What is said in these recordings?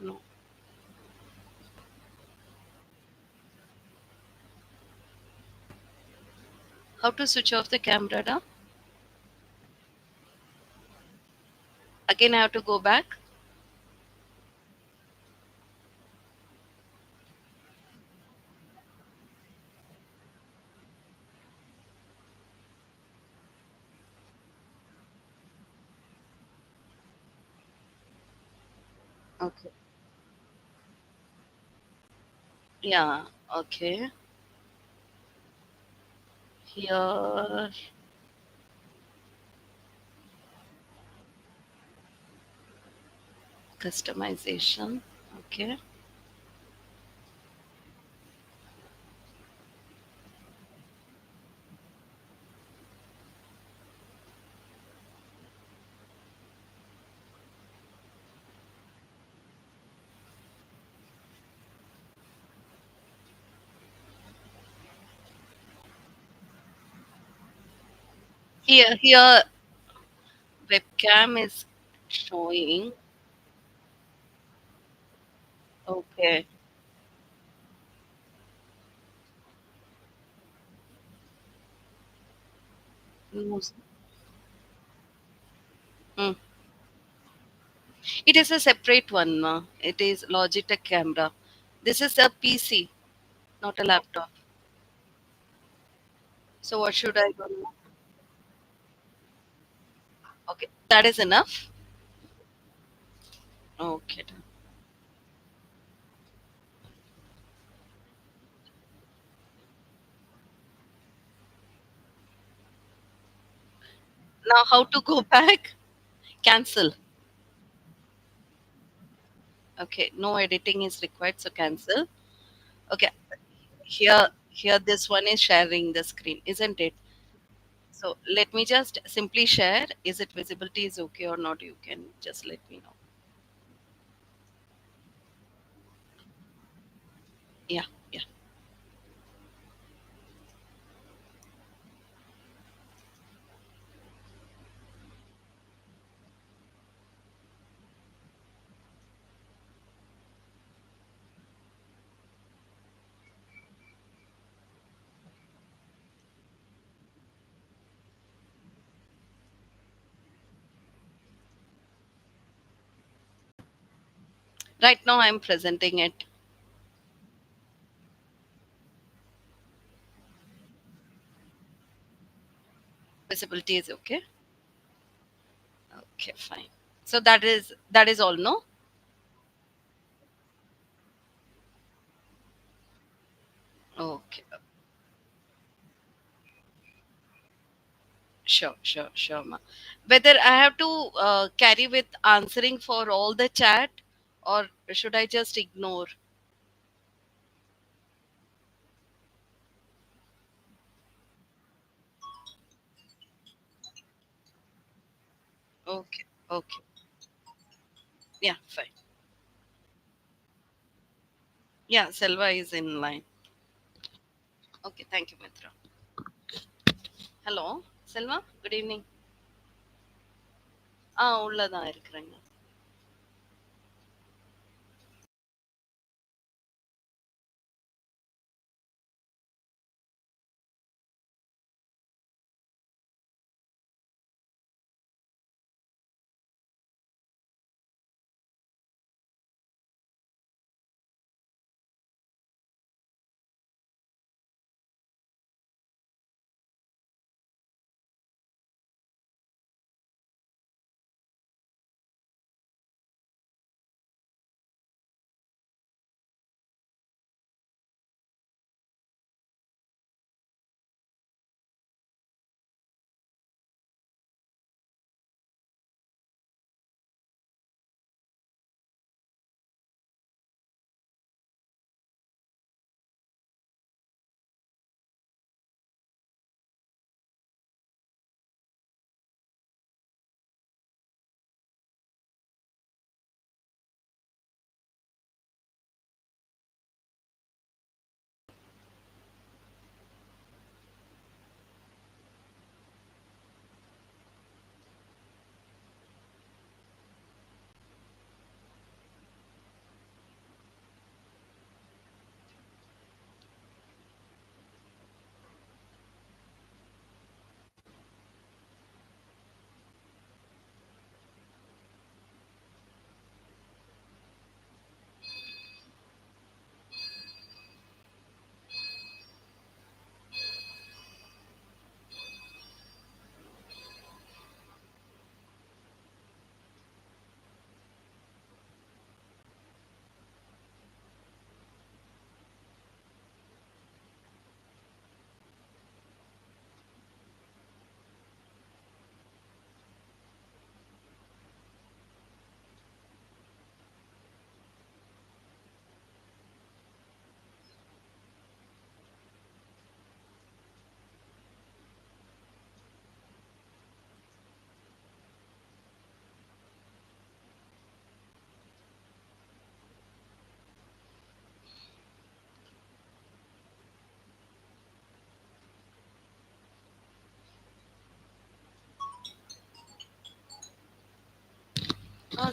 No. How to switch off the camera now? Again, I have to go back. Okay. Yeah. Okay. Here, customization. Okay. Here, webcam is showing. Okay. No. Mm. It is a separate one. It is Logitech camera. This is a PC, not a laptop. So what should I do now? Okay, that is enough. Okay. Done. Now how to go back? Cancel. Okay, no editing is required, so cancel. Okay, here this one is sharing the screen, isn't it? So let me just simply share. Is it visibility is okay or not? You can just let me know. Yeah, yeah. Right now I'm presenting it. Visibility is okay. Okay, fine. So that is all, no? Okay. Sure, sure, sure, ma. Whether I have to carry with answering for all the chat or should I just ignore? Okay, okay. Yeah, fine. Yeah, Selva is in line. Okay, thank you, Mitra. Hello, Selva. Good evening. உள்ளதான் இருக்கிறேங்க.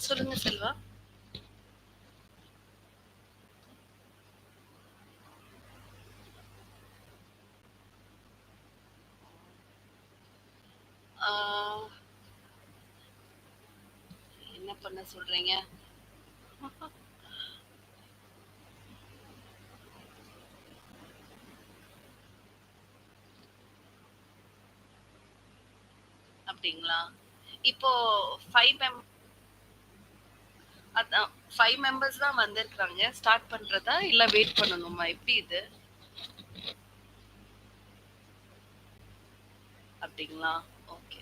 சொல்லுங்க செல்வா. ஆ, என்ன பண்ண சொல்றீங்க? அப்படிங்களா? இப்போ 5 அதான் 5 members தான் வந்திருக்காங்க. ஸ்டார்ட் பண்றதா? இல்ல வெயிட் பண்ணணுமா? எப்படி இது? அப்படிங்களா? Okay.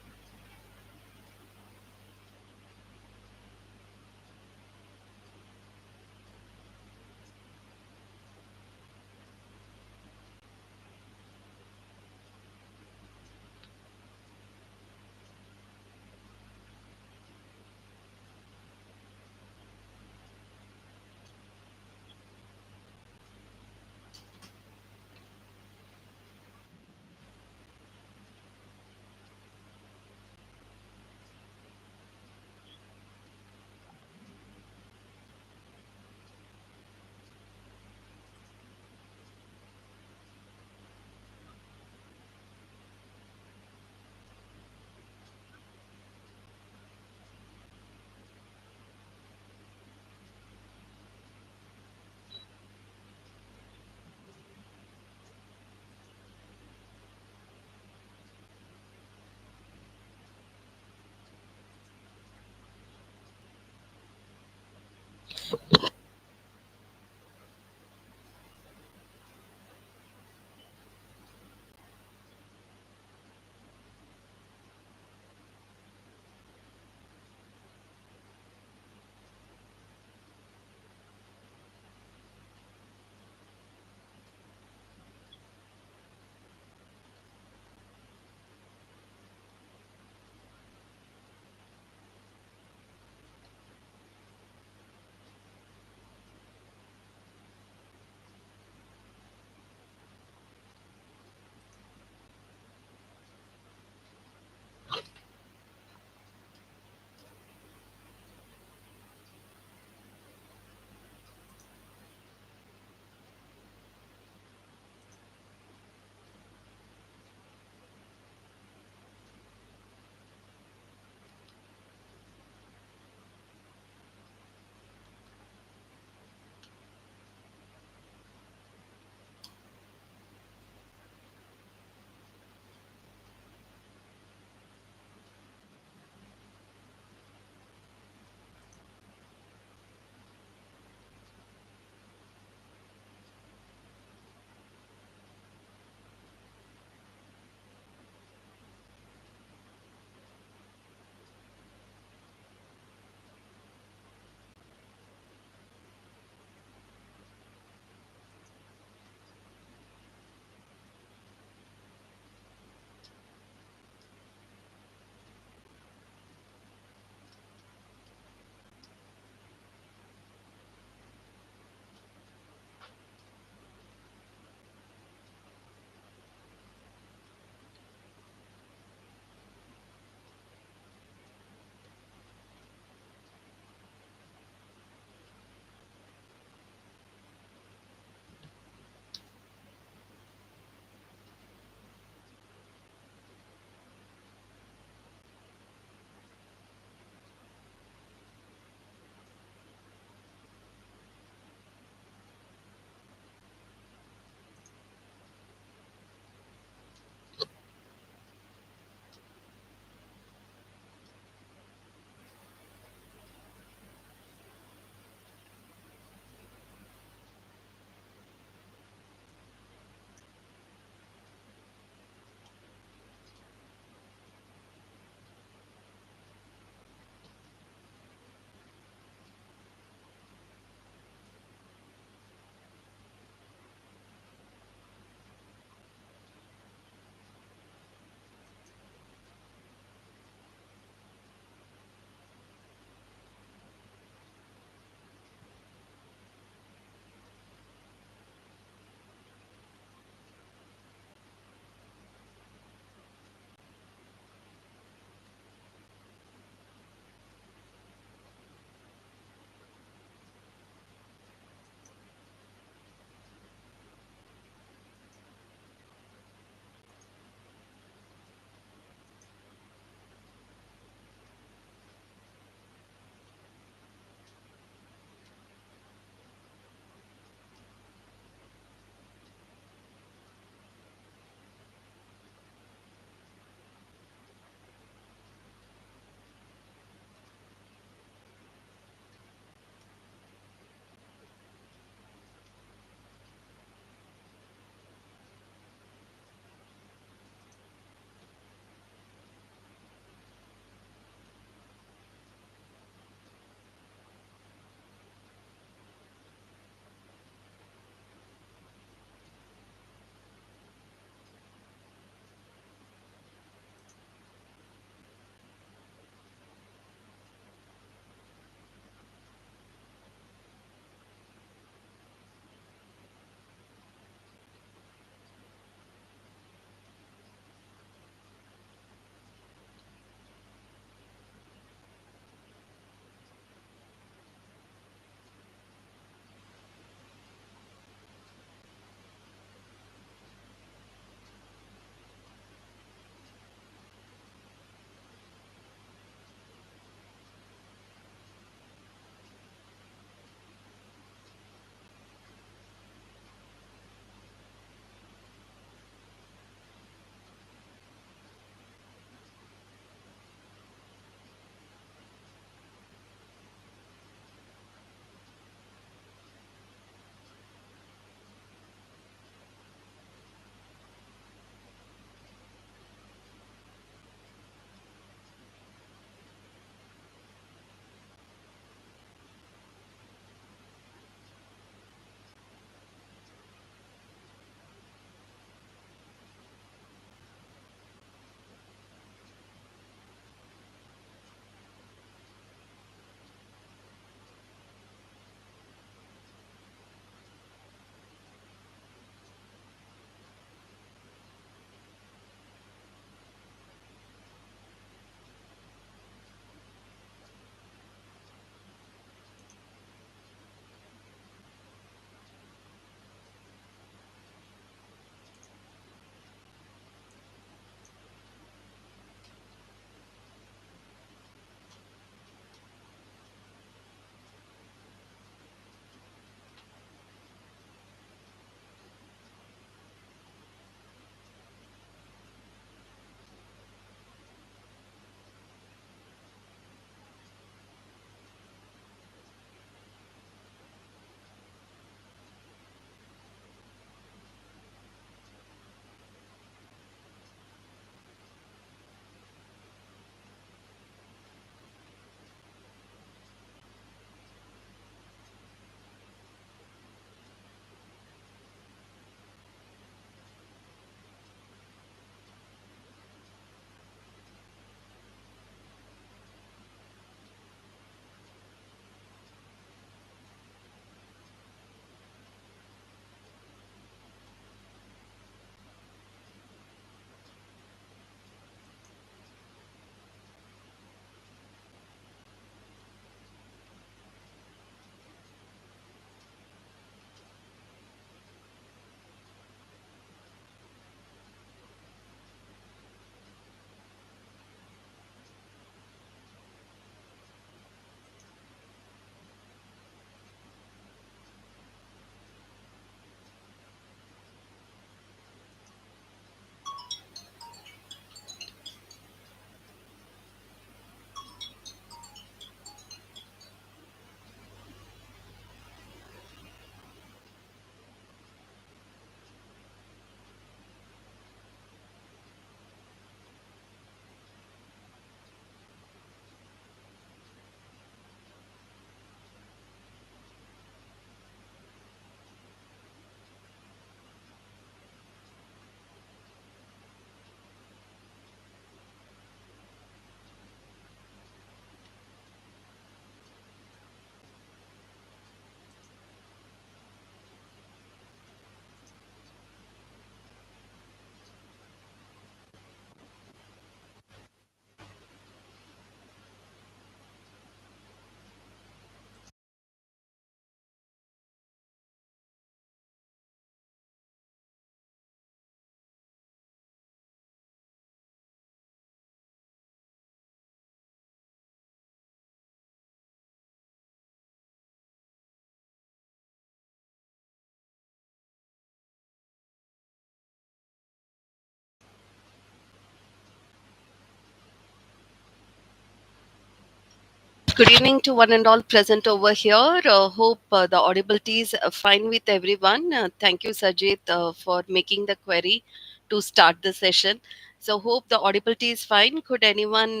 Good evening to one and all present over here. Hope the audibility is fine with everyone. Thank you, Sajid, for making the query to start the session. So, hope the audibility is fine. Could anyone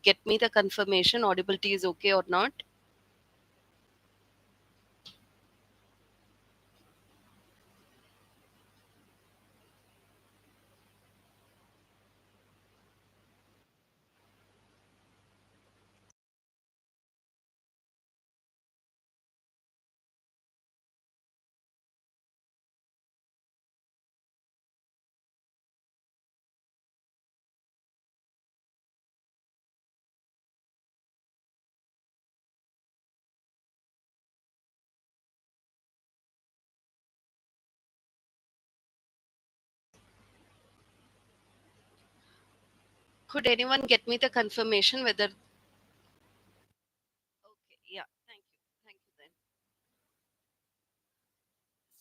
get me the confirmation audibility is okay or not? Could anyone get me the confirmation whether? Okay, yeah, thank you. Thank you then.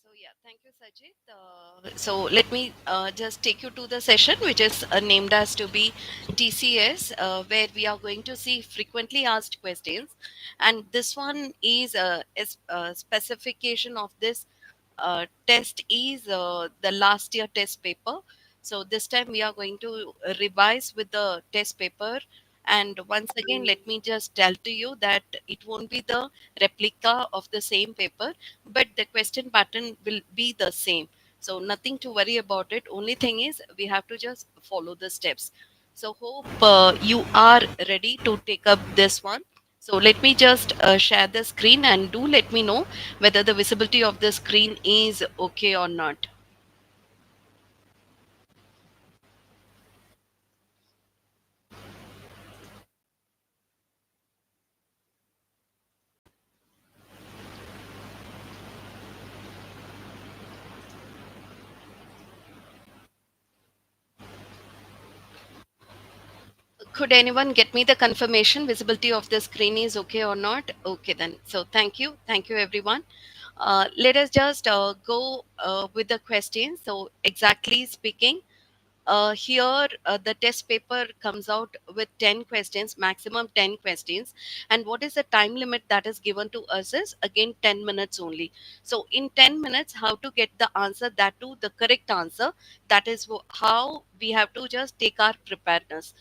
So yeah, thank you, Sajid. So let me just take you to the session, which is named as to be TCS, where we are going to see frequently asked questions, and this one is a specification of this test is the last year test paper. So this time we are going to revise with the test paper. And once again, let me just tell to you that it won't be the replica of the same paper, but the question pattern will be the same. So nothing to worry about it. Only thing is we have to just follow the steps. So hope you are ready to take up this one. So let me just share the screen and do let me know whether the visibility of the screen is okay or not. Could anyone get me the confirmation visibility of the screen is okay or not? Okay then. So thank you. Thank you everyone. Let us just go with the questions. So exactly speaking, here the test paper comes out with 10 questions, maximum 10 questions, and what is the time limit that is given to us is again 10 minutes only. So in 10 minutes how to get the answer, that to the correct answer, that is how we have to just take our preparedness.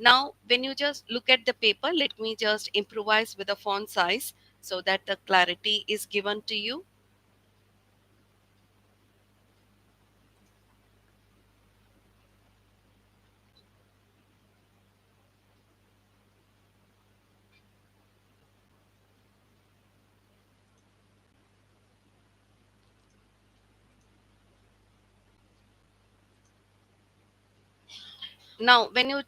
Now when you just look at the paper, let me just improvise with the font size so that the clarity is given to you. Now when you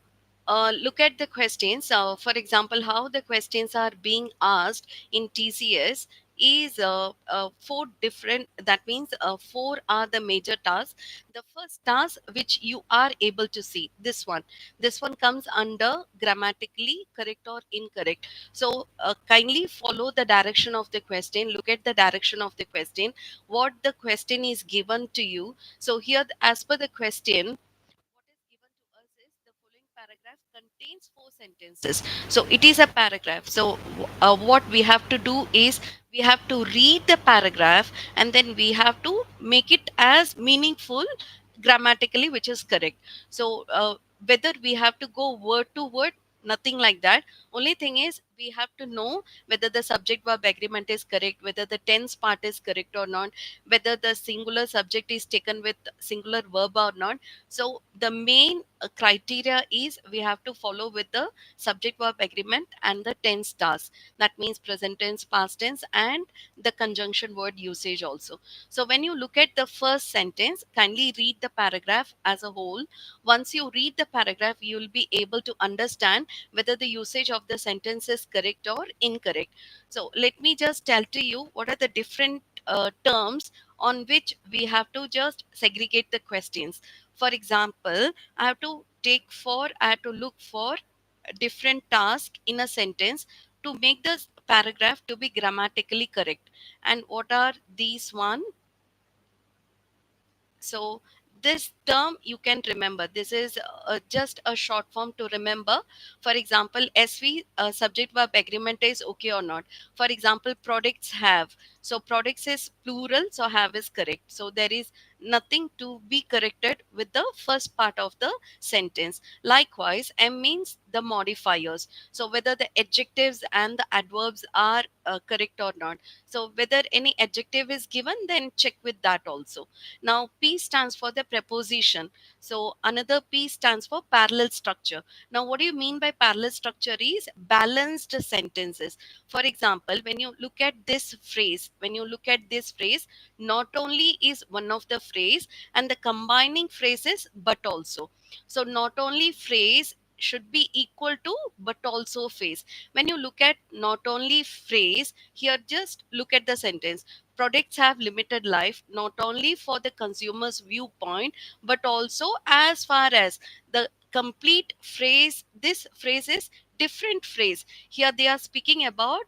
look at the questions, for example, how the questions are being asked in TCS is four different. That means four are the major tasks. The first task, which you are able to see, this one comes under grammatically correct or incorrect. So kindly follow the direction of the question. Look at the direction of the question. What the question is given to you. So here, as per the question, what is given to us is the following paragraph contains four sentences. So it is a paragraph. So what we have to do is we have to read the paragraph and then we have to make it as meaningful grammatically, which is correct. So whether we have to go word to word, nothing like that. Only thing is we have to know whether the subject verb agreement is correct, whether the tense part is correct or not, whether the singular subject is taken with singular verb or not. So the main criteria is we have to follow with the subject verb agreement and the tense task. That means present tense, past tense, and the conjunction word usage also. So when you look at the first sentence, kindly read the paragraph as a whole. Once you read the paragraph, you will be able to understand whether the usage of the sentence is correct or incorrect. So let me just tell to you what are the different terms on which we have to just segregate the questions. For example, I have to look for a different task in a sentence to make this paragraph to be grammatically correct. And what are these one? So this term you can remember. This is just a short form to remember. For example, SV, subject verb agreement is okay or not. For example, products have. So products is plural, so have is correct. So there is nothing to be corrected with the first part of the sentence. Likewise, M means the modifiers. So whether the adjectives and the adverbs are correct or not. So whether any adjective is given, then check with that also. Now P stands for the preposition. So another P stands for parallel structure. Now what do you mean by parallel structure is balanced sentences. For example, when you look at this phrase, not only is one of the phrase and the combining phrases, but also. So not only phrase should be equal to, but also phrase. When you look at not only phrase, here just look at the sentence. Products have limited life not only for the consumer's viewpoint, but also as far as the complete phrase. This phrase is different phrase. Here they are speaking about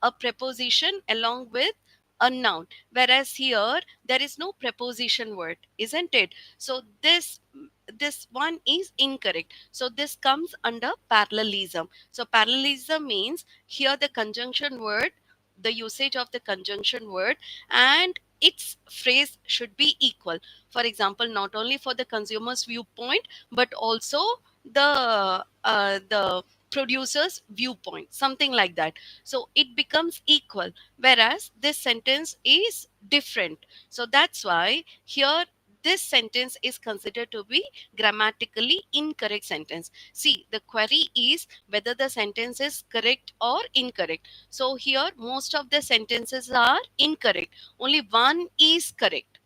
a preposition along with a noun, whereas here there is no preposition word, isn't it? So this one is incorrect. So this comes under parallelism. So parallelism means here the conjunction word, the usage of the conjunction word and its phrase should be equal. For example, not only for the consumer's viewpoint, but also the producer's viewpoint, something like that. So it becomes equal, whereas this sentence is different. So that's why here this sentence is considered to be grammatically incorrect sentence. See, the query is whether the sentence is correct or incorrect. So here most of the sentences are incorrect, only one is correct.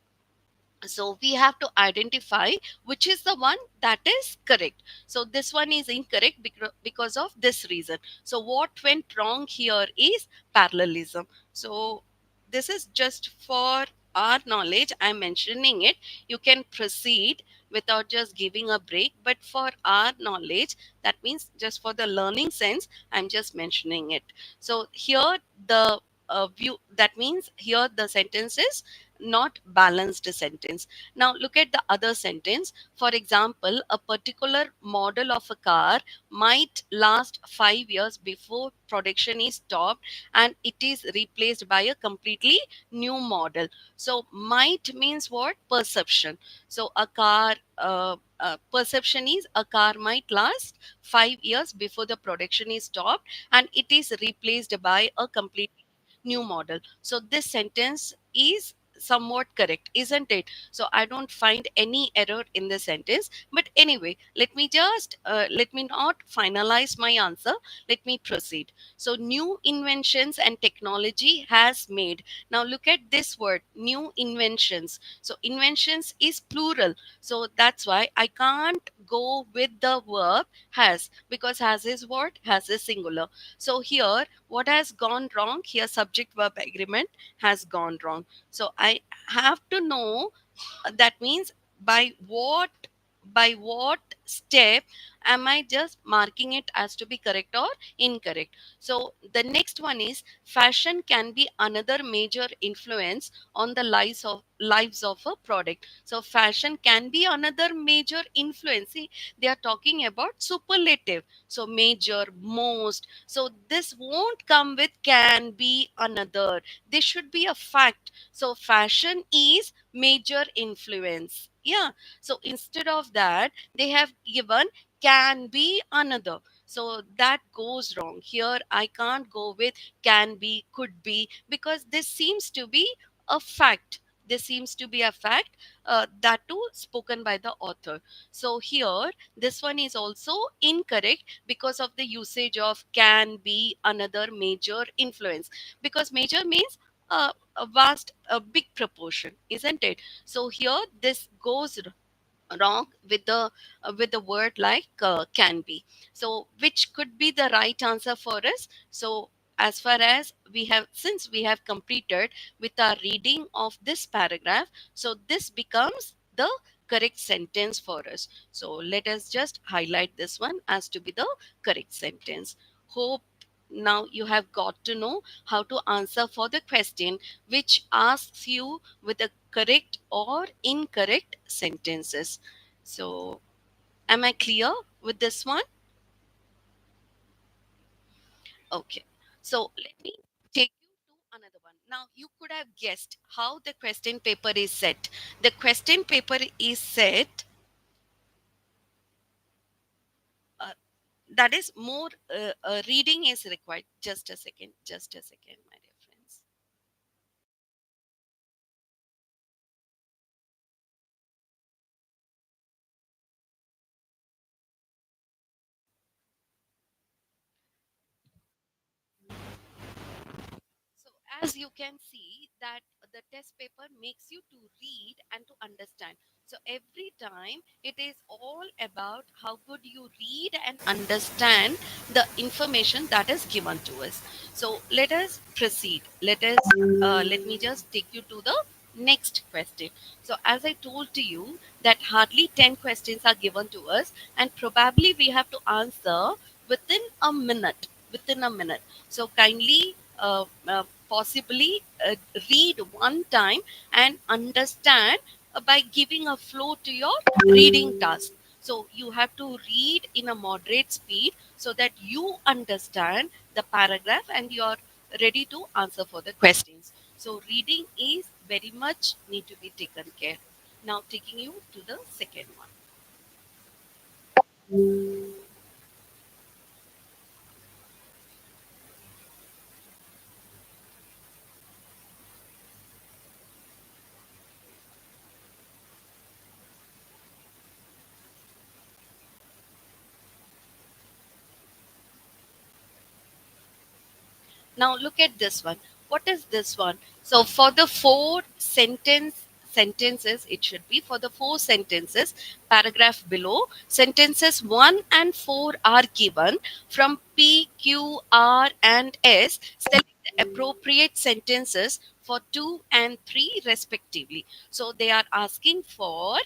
So we have to identify which is the one that is correct. So this one is incorrect because of this reason. So what went wrong here is parallelism. So this is just for our knowledge, I'm mentioning it. You can proceed without just giving a break, but for our knowledge, that means just for the learning sense, I'm just mentioning it. So here the view, that means here the sentence is not balanced sentence. Now look at the other sentence. For example, a particular model of a car might last 5 years before production is stopped and it is replaced by a completely new model. So might means what? Perception. So a car perception is a car might last 5 years before the production is stopped and it is replaced by a completely new model. So this sentence is somewhat correct, isn't it? So I don't find any error in the sentence. But anyway, let me not finalize my answer. Let me proceed. So new inventions and technology has made. Now look at this word, new inventions. So inventions is plural. So that's why I can't go with the verb has, because has is what? Has is singular. So here what has gone wrong? Here subject verb agreement has gone wrong. So I have to know, that means by what step am I just marking it as to be correct or incorrect. So the next one is fashion can be another major influence on the lives of a product. So fashion can be another major influence. See, they are talking about superlative. So major, most. So this won't come with can be another. This should be a fact. So fashion is major influence. Yeah. So instead of that, they have given can be another. So that goes wrong. Here I can't go with can be, could be, because this seems to be a fact. This seems to be a fact, that too spoken by the author. So here, this one is also incorrect because of the usage of can be another major influence. Because major means a vast, a big proportion, isn't it? So here, this goes wrong with the word like can be. So which could be the right answer for us? So as far as we have, since we have completed with our reading of this paragraph, so this becomes the correct sentence for us. So let us just highlight this one as to be the correct sentence. Hope Now you have got to know how to answer for the question which asks you with the correct or incorrect sentences. So, am I clear with this one? Okay. So, let me take you to another one. Now, you could have guessed how the question paper is set. The question paper is set, uh, that is more reading is required. Just a second. Just a second, my dear friends. So as you can see that the test paper makes you to read and to understand. So every time it is all about how good you read and understand the information that is given to us. So let us proceed. Let me just take you to the next question. So as I told to you that hardly 10 questions are given to us and probably we have to answer within a minute. Within a minute. So kindly possibly read one time and understand by giving a flow to your reading task. So you have to read in a moderate speed so that you understand the paragraph and you are ready to answer for the questions. So reading is very much need to be taken care. Now taking you to the second one. Now look at this one. What is this one? So for the sentences, it should be for the four sentences, paragraph below, sentences 1 and 4 are given from P, Q, R, and S. Select the appropriate sentences for 2 and 3 respectively. So they are asking for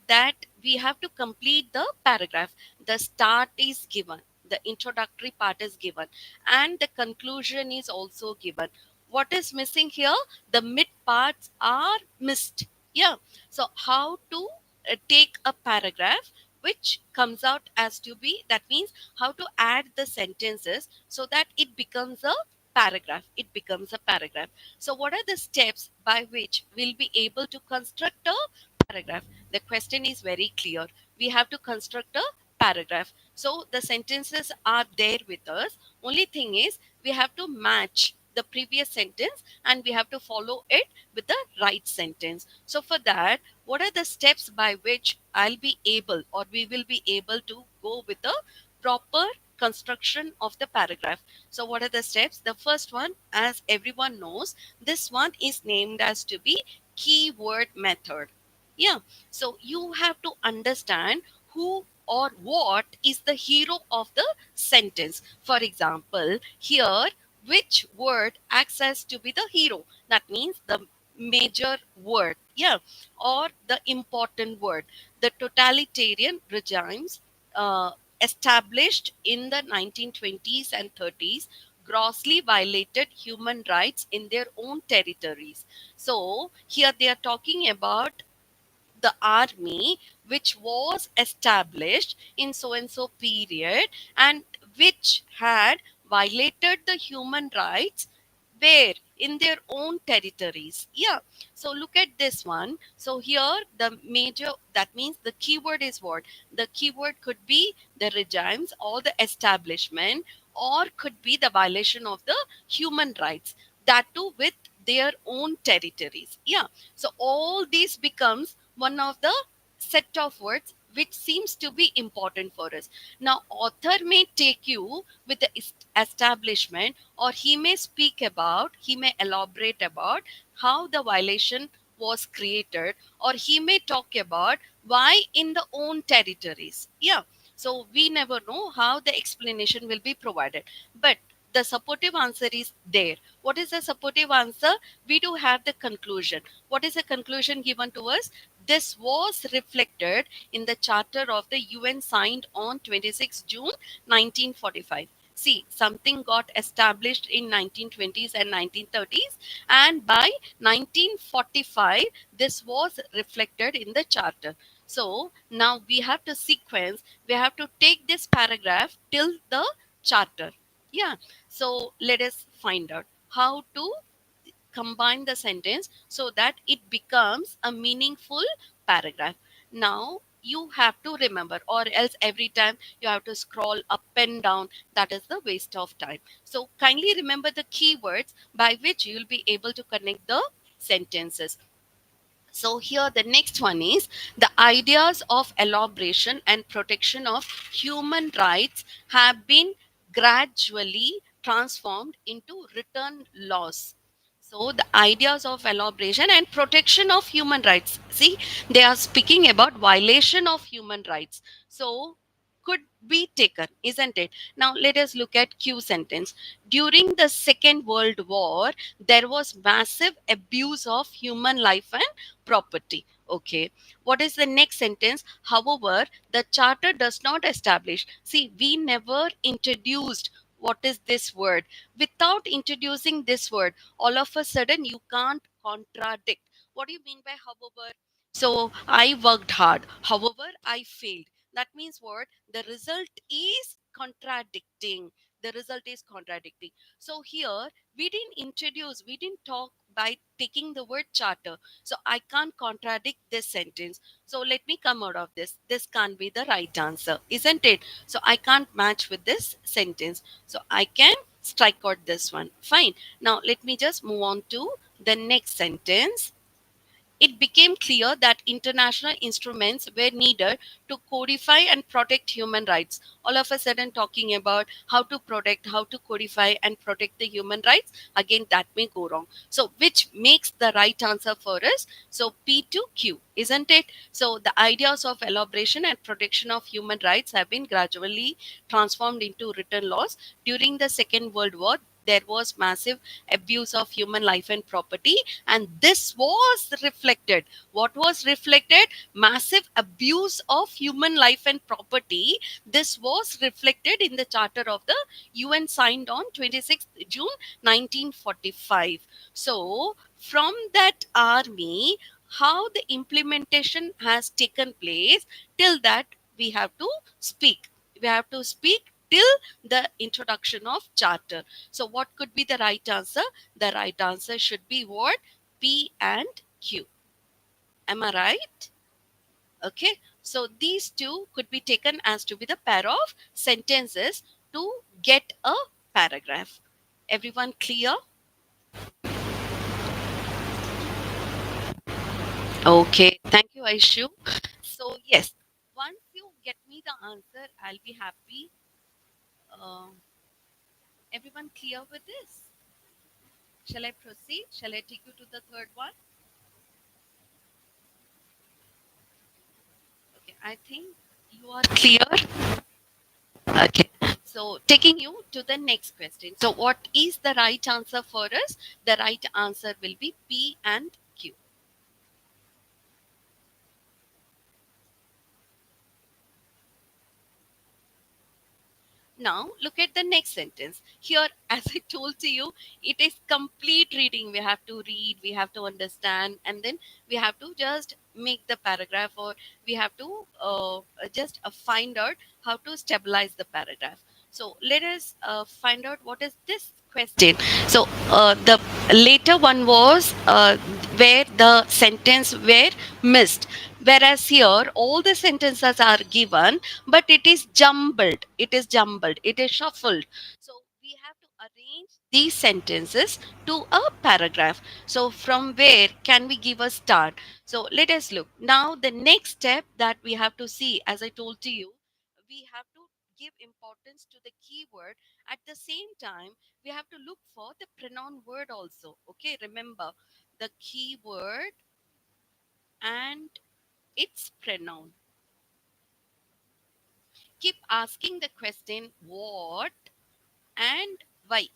that we have to complete the paragraph. The start is given, the introductory part is given, and the conclusion is also given. What is missing here? The mid parts are missed. Yeah. So how to take a paragraph which comes out as to be, that means how to add the sentences so that it becomes a paragraph. It becomes a paragraph. So what are the steps by which we'll be able to construct a paragraph? The question is very clear. We have to construct a paragraph. So the sentences are there with us. Only thing is we have to match the previous sentence and we have to follow it with the right sentence. So for that, what are the steps by which I'll be able or we will be able to go with the proper construction of the paragraph? So what are the steps? The first one, as everyone knows, this one is named as to be keyword method. Yeah. So you have to understand who or what is the hero of the sentence. For example, here, which word acts as to be the hero? That means the major word, yeah, or the important word. The totalitarian regimes established in the 1920s and 30s grossly violated human rights in their own territories. So here they are talking about the army which was established in so and so period and which had violated the human rights where in their own territories. Yeah. So look at this one. So here the major, that means the keyword is what? The keyword could be the regimes or the establishment, or could be the violation of the human rights, that too with their own territories. Yeah. So all these becomes one of the set of words which seems to be important for us. Now author may take you with the establishment, or he may speak about, he may elaborate about how the violation was created, or he may talk about why in the own territories. Yeah. So we never know how the explanation will be provided, but the supportive answer is there. What is the supportive answer? We do have the conclusion. What is the conclusion given to us? This was reflected in the charter of the UN signed on 26 June 1945. See, something got established in 1920s and 1930s, and by 1945, this was reflected in the charter. So now we have to sequence, we have to take this paragraph till the charter. Yeah. So let us find out how to combine the sentence so that it becomes a meaningful paragraph. Now you have to remember, or else every time you have to scroll up and down, that is the waste of time. So kindly remember the keywords by which you will be able to connect the sentences. So here the next one is the ideas of elaboration and protection of human rights have been gradually transformed into written laws. So the ideas of elaboration and protection of human rights. See, they are speaking about violation of human rights. So could be taken, isn't it? Now let us look at Q sentence. During the Second World War, there was massive abuse of human life and property. Okay. What is the next sentence? However, the charter does not establish. See, we never introduced what is this word. Without introducing this word, all of a sudden you can't contradict. What do you mean by however? So I worked hard. However, I failed. That means what? The result is contradicting. The result is contradicting. So here we didn't talk by taking the word charter. So I can't contradict this sentence. So let me come out of this. This can't be the right answer, isn't it? So I can't match with this sentence. So I can strike out this one. Fine. Now let me just move on to the next sentence. It became clear that international instruments were needed to codify and protect human rights. All of a sudden, talking about how to protect, how to codify and protect the human rights, again, that may go wrong. So, which makes the right answer for us? So, P to Q, isn't it? So, the ideas of elaboration and protection of human rights have been gradually transformed into written laws. During the Second World War, there was massive abuse of human life and property, and this was reflected. What was reflected? Massive abuse of human life and property. This was reflected in the charter of the UN signed on 26th June 1945. So from that army, how the implementation has taken place, till that we have to speak. We have to speak till the introduction of charter. So what could be the right answer? The right answer should be what? P and Q. Am I right? Okay. So these two could be taken as to be the pair of sentences to get a paragraph. Everyone clear? Okay. Thank you, Aishu. So yes, once you get me the answer, I'll be happy. Uh, Everyone clear with this? Shall I proceed? Shall I take you to the third one? Okay, I think you are clear. Okay. So, taking you to the next question. So, what is the right answer for us? The right answer will be P and Q. Now, look at the next sentence. Here, as I told to you, it is complete reading. We have to read, we have to understand, and then we have to just make the paragraph, or we have to just find out how to stabilize the paragraph. So, let us find out what is this question. So, the later one was where the sentence were missed, whereas here all the sentences are given, but it is jumbled, it is shuffled. So we have to arrange these sentences to a paragraph. So from where can we give a start? So let us look now. The next step that we have to see, as I told to you, we have to give importance to the keyword. At the same time, we have to look for the pronoun word also. Okay, remember the keyword and its pronoun. Keep asking the question what and why.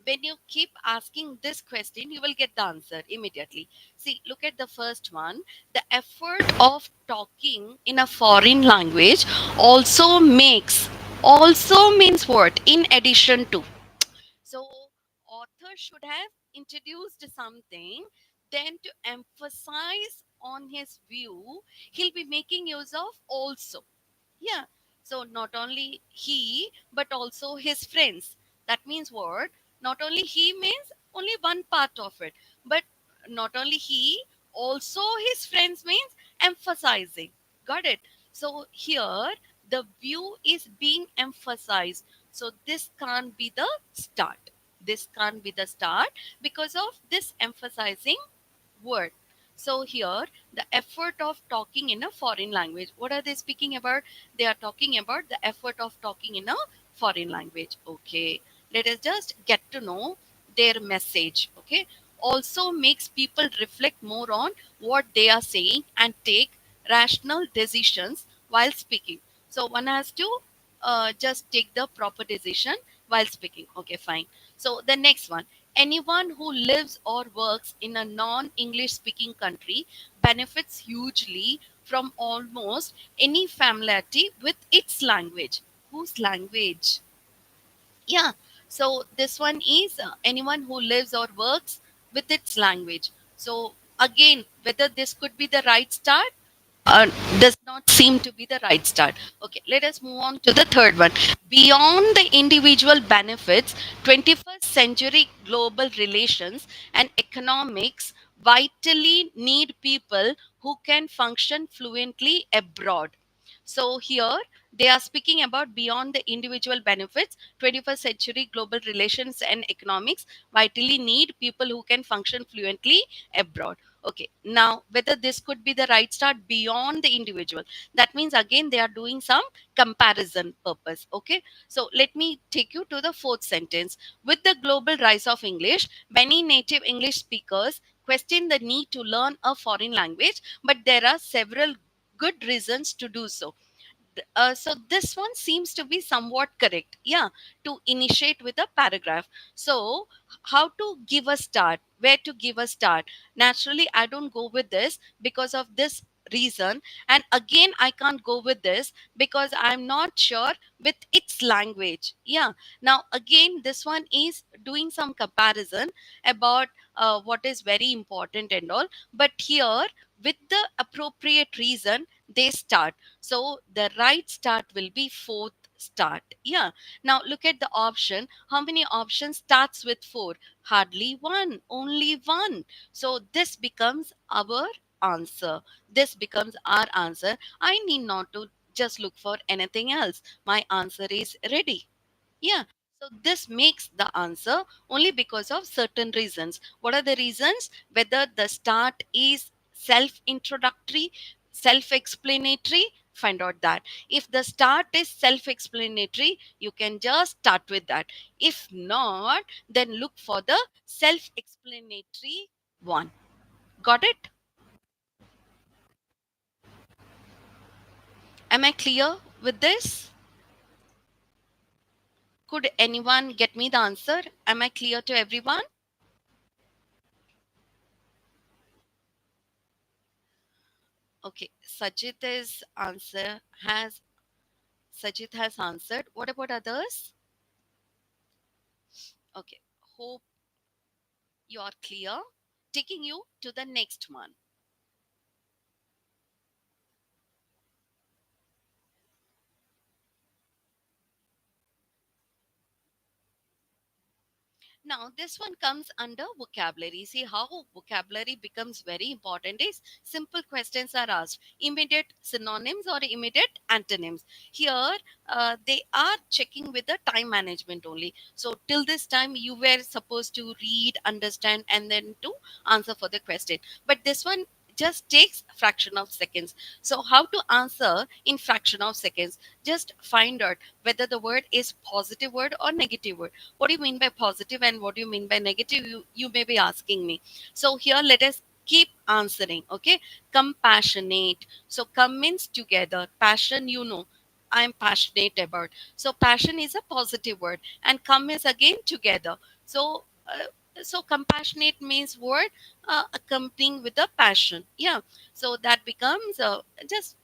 When you keep asking this question, you will get the answer immediately. See, look at the first one. The effort of talking in a foreign language also makes Also means what? In addition to. So, author should have introduced something, then to emphasize on his view, he'll be making use of also. Yeah. So not only he, but also his friends. That means what? Not only he means only one part of it, but not only he, also his friends means emphasizing. Got it? So here the view is being emphasized. So this can't be the start. This can't be the start because of this emphasizing word. So here, the effort of talking in a foreign language. What are they speaking about? They are talking about the effort of talking in a foreign language. Okay. Let us just get to know their message. Okay. Also makes people reflect more on what they are saying and take rational decisions while speaking. So one has to just take the proper decision while speaking. Okay, fine. So the next one, anyone who lives or works in a non English speaking country benefits hugely from almost any familiarity with its language. Whose language? Yeah. So this one is anyone who lives or works with its language. So again, whether this could be the right start uh, does not seem to be the right start. Okay, let us move on to the third one. Beyond the individual benefits, 21st century global relations and economics vitally need people who can function fluently abroad. So here they are speaking about beyond the individual benefits, 21st century global relations and economics vitally need people who can function fluently abroad. Okay, now whether this could be the right start beyond the individual, that means again they are doing some comparison purpose. Okay, so let me take you to the fourth sentence. With the global rise of English, many native English speakers question the need to learn a foreign language, but there are several good reasons to do so. So this one seems to be somewhat correct. Yeah, to initiate with a paragraph. So how to give a start, where to give a start? Naturally I don't go with this because of this reason, and again I can't go with this because I'm not sure with its language. Yeah, now again this one is doing some comparison about what is very important and all, but here with the appropriate reason they start. So the right start will be fourth start. Yeah. Now look at the option. How many options starts with four? Hardly one, only one. So this becomes our answer. This becomes our answer. I need not to just look for anything else. My answer is ready. Yeah. So this makes the answer only because of certain reasons. What are the reasons? Whether the start is self introductory, self explanatory, find out that. If the start is self explanatory, you can just start with that. If not, then look for the self explanatory one. Got it? Am I clear with this? Could anyone get me the answer? Am I clear to everyone? Okay, Sajid has answered. What about others? Okay, hope you are clear. Taking you to the next one. Now, this one comes under vocabulary. See how vocabulary becomes very important is simple questions are asked. Immediate synonyms or immediate antonyms. Here, they are checking with the time management only. So, till this time, you were supposed to read, understand, and then to answer for the question. But this one just takes fraction of seconds. So how to answer in fraction of seconds? Just find out whether the word is positive word or negative word. What do you mean by positive and what do you mean by negative? You may be asking me. So here let us keep answering. Okay. Compassionate. So come means together. Passion, you know, I'm passionate about. So passion is a positive word and come is again together. So so compassionate means word accompanying with a passion. Yeah. So that becomes just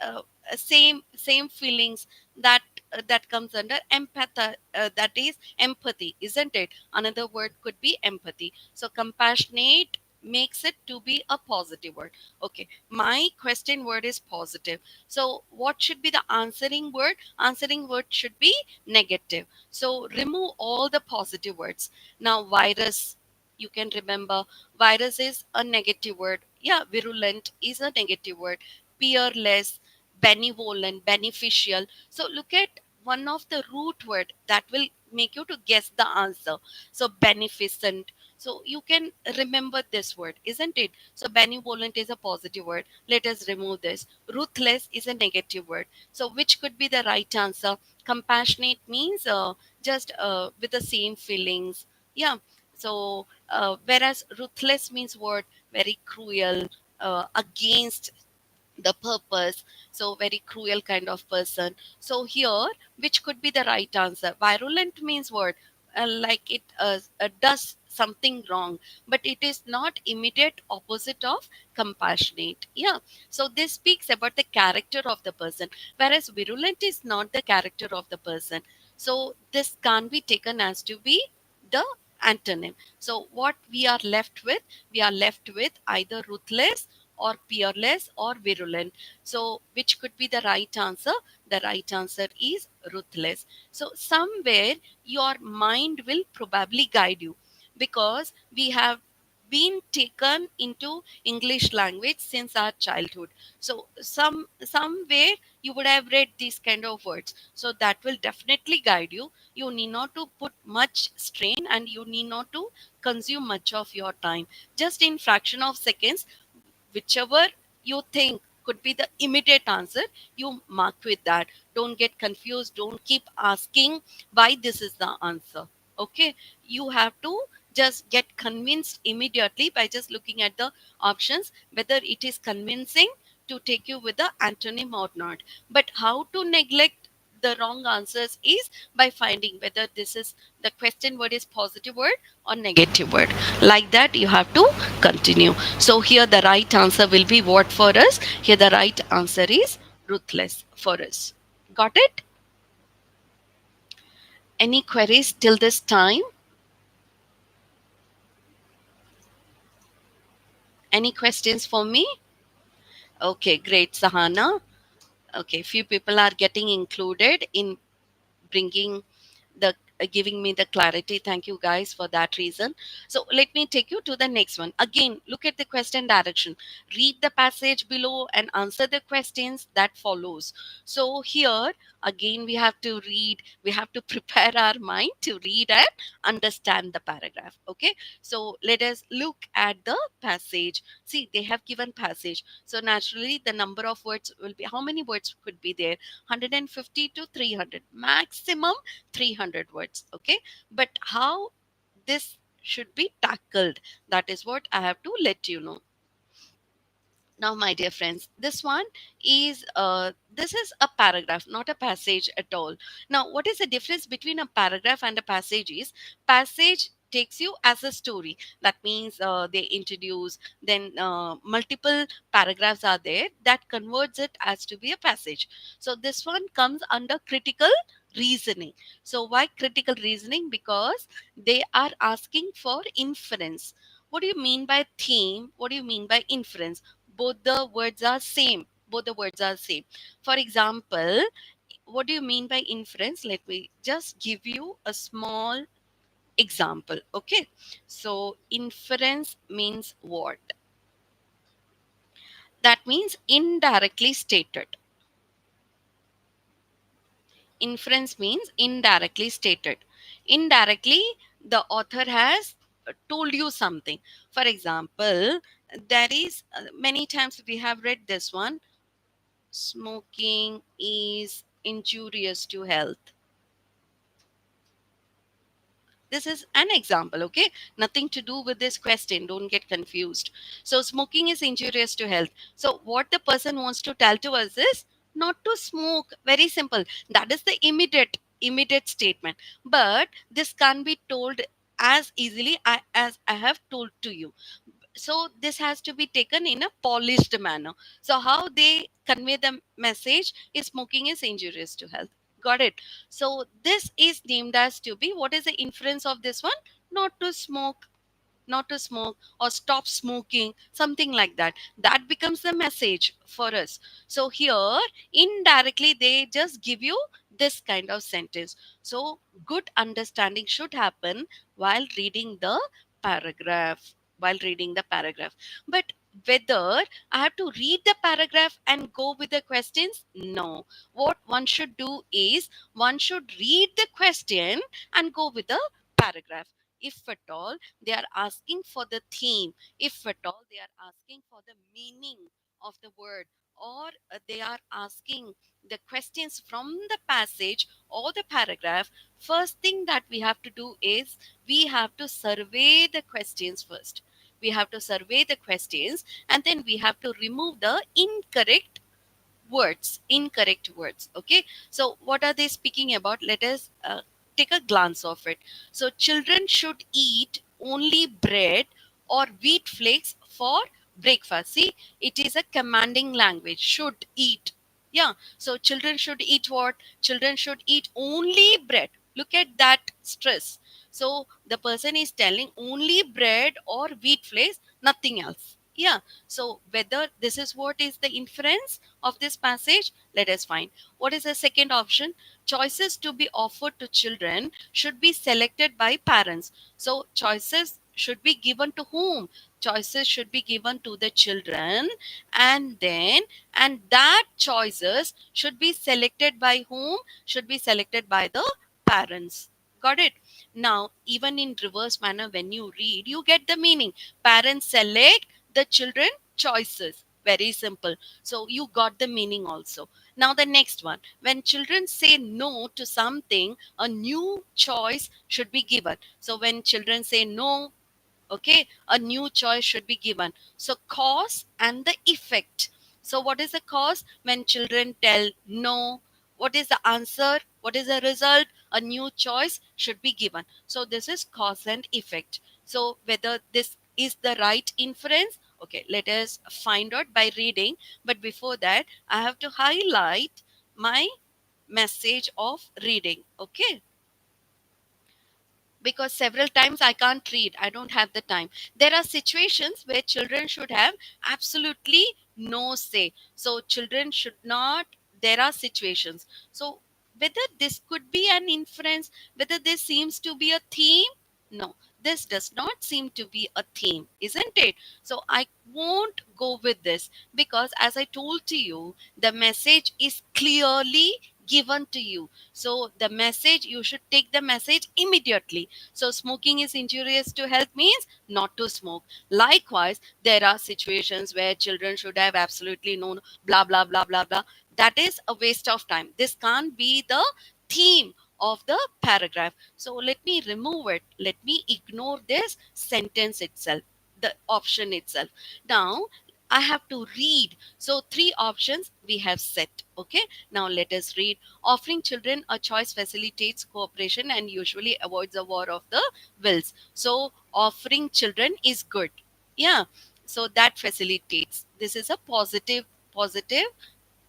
same feelings that that comes under empath, that is empathy, isn't it? Another word could be empathy. So compassionate makes it to be a positive word. Okay, my question word is positive. So what should be the answering word? Answering word should be negative. So remove all the positive words. Now virus, you can remember, virus is a negative word. Yeah, virulent is a negative word. Peerless, benevolent, beneficial. So look at one of the root word that will make you to guess the answer. So beneficent. So you can remember this word, isn't it? So benevolent is a positive word. Let us remove this. Ruthless is a negative word. So which could be the right answer? Compassionate means just with the same feelings. Yeah. So whereas ruthless means what? Very cruel, against the purpose, so very cruel kind of person. So here, which could be the right answer? Virulent means what? Like it does something wrong, but it is not immediate opposite of compassionate. Yeah. So this speaks about the character of the person, whereas virulent is not the character of the person. So this can't be taken as to be the antonym. So what we are left with? We are left with either ruthless or peerless or virulent. So, which could be the right answer? The right answer is ruthless. So, somewhere your mind will probably guide you, because we have been taken into English language since our childhood. So, somewhere you would have read these kind of words. So, that will definitely guide you. You need not to put much strain, and you need not to consume much of your time. Just in fraction of seconds, whichever you think could be the immediate answer, you mark with that. Don't get confused. Don't keep asking why this is the answer. Okay, you have to just get convinced immediately by just looking at the options, whether it is convincing to take you with the antonym or not. But how to neglect the wrong answers is by finding whether this is the question word is positive word or negative word. Like that, you have to continue. So here the right answer will be what for us? Here the right answer is ruthless for us. Got it? Any queries till this time? Any questions for me? Okay, great, Sahana. Okay, few people are getting included in bringing the giving me the clarity. Thank you guys for that reason. So let me take you to the next one. Again, look at the question direction. Read the passage below and answer the questions that follows. So here again we have to read, we have to prepare our mind to read and understand the paragraph. Okay, so let us look at the passage. See, they have given passage, so naturally the number of words will be, how many words could be there? 150 to 300, maximum 300 words. Okay, but how this should be tackled, that is what I have to let you know. Now, my dear friends, this is a paragraph, not a passage at all. Now, what is the difference between a paragraph and a passage is, passage takes you as a story. That means they introduce, then multiple paragraphs are there that converts it as to be a passage. So this one comes under critical reasoning. So why critical reasoning? Because they are asking for inference. What do you mean by theme? What do you mean by inference? Both the words are same. Both the words are same. For example, what do you mean by inference? Let me just give you a small example. Okay, so inference means what? That means indirectly stated. Inference means indirectly stated. Indirectly, the author has told you something. For example, there is many times we have read this one: smoking is injurious to health. This is an example, okay? Nothing to do with this question. Don't get confused. So, smoking is injurious to health. So, what the person wants to tell to us is not to smoke. Very simple. That is the immediate statement. But this can't be told as easily as I have told to you. So this has to be taken in a polished manner. So how they convey the message is, smoking is injurious to health. Got it. So this is named as to be, what is the inference of this one? Not to smoke, not to smoke, or stop smoking, something like that. That becomes the message for us. So here, indirectly, they just give you this kind of sentence. So good understanding should happen while reading the paragraph. While reading the paragraph. But whether I have to read the paragraph and go with the questions? No. What one should do is one should read the question and go with the paragraph. If at all they are asking for the theme, if at all they are asking for the meaning of the word, or they are asking the questions from the passage or the paragraph, first thing that we have to do is we have to survey the questions first. We have to survey the questions, and then we have to remove the incorrect words. Okay, so what are they speaking about? Let us take a glance of it. So children should eat only bread or wheat flakes for breakfast. See, it is a commanding language, should eat. Yeah, so children should eat what? Children should eat only bread. Look at that stress. So the person is telling only bread or wheat flakes, nothing else. Yeah, so whether this is what is the inference of this passage, let us find. What is the second option? Choices to be offered to children should be selected by parents. So choices should be given to whom? Choices should be given to the children, and then, and that choices should be selected by whom? Should be selected by the parents. Got it? Now, even in reverse manner, when you read, you get the meaning. Parents select, the children choices. Very simple. So you got the meaning also. Now the next one. When children say no to something, a new choice should be given. So when children say no, okay, a new choice should be given. So cause and the effect. So what is the cause? When children tell no, what is the answer? What is the result? A new choice should be given. So this is cause and effect. So whether this is the right inference, okay, let us find out by reading. But before that, I have to highlight my message of reading. Okay, because several times I can't read. I don't have the time. There are situations where children should have absolutely no say. So children should not, there are situations. So whether this could be an inference, whether this seems to be a theme, no, this does not seem to be a theme, isn't it? So I won't go with this, because as I told to you, the message is clearly given to you. So the message, you should take the message immediately. So smoking is injurious to health means not to smoke. Likewise, there are situations where children should have absolutely known blah blah blah blah blah. That is a waste of time. This can't be the theme of the paragraph. So let me remove it. Let me ignore this sentence itself, the option itself. Now I have to read. So three options we have set. Okay. Now let us read. Offering children a choice facilitates cooperation and usually avoids a war of the wills. So offering children is good. Yeah. So that facilitates. This is a positive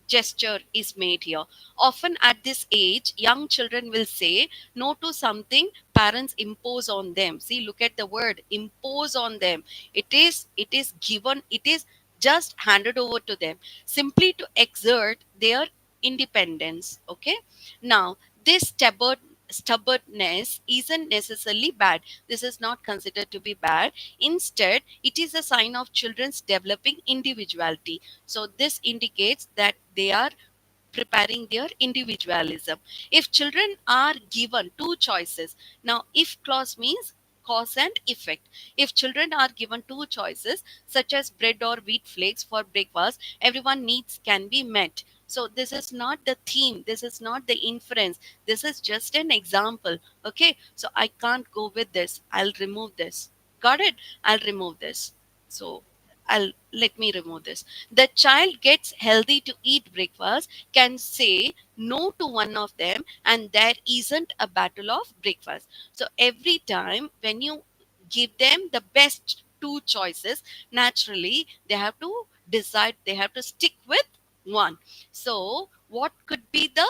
gesture is made here. Often at this age, young children will say no to something parents impose on them. See, look at the word impose on them. It is given, it is just handed over to them simply to exert their independence. Okay. Now, this stubbornness isn't necessarily bad. This is not considered to be bad. Instead, it is a sign of children's developing individuality. So this indicates that they are preparing their individualism. If children are given two choices, now if clause means cause and effect. If children are given two choices, such as bread or wheat flakes for breakfast, everyone needs can be met. So this is not the theme. This is not the inference. This is just an example. Okay. So I can't go with this. I'll remove this. Got it? I'll remove this. So I'll let me remove this. The child gets healthy to eat breakfast can say no to one of them, and there isn't a battle of breakfast. So every time when you give them the best two choices, naturally they have to decide, they have to stick with one. So what could be the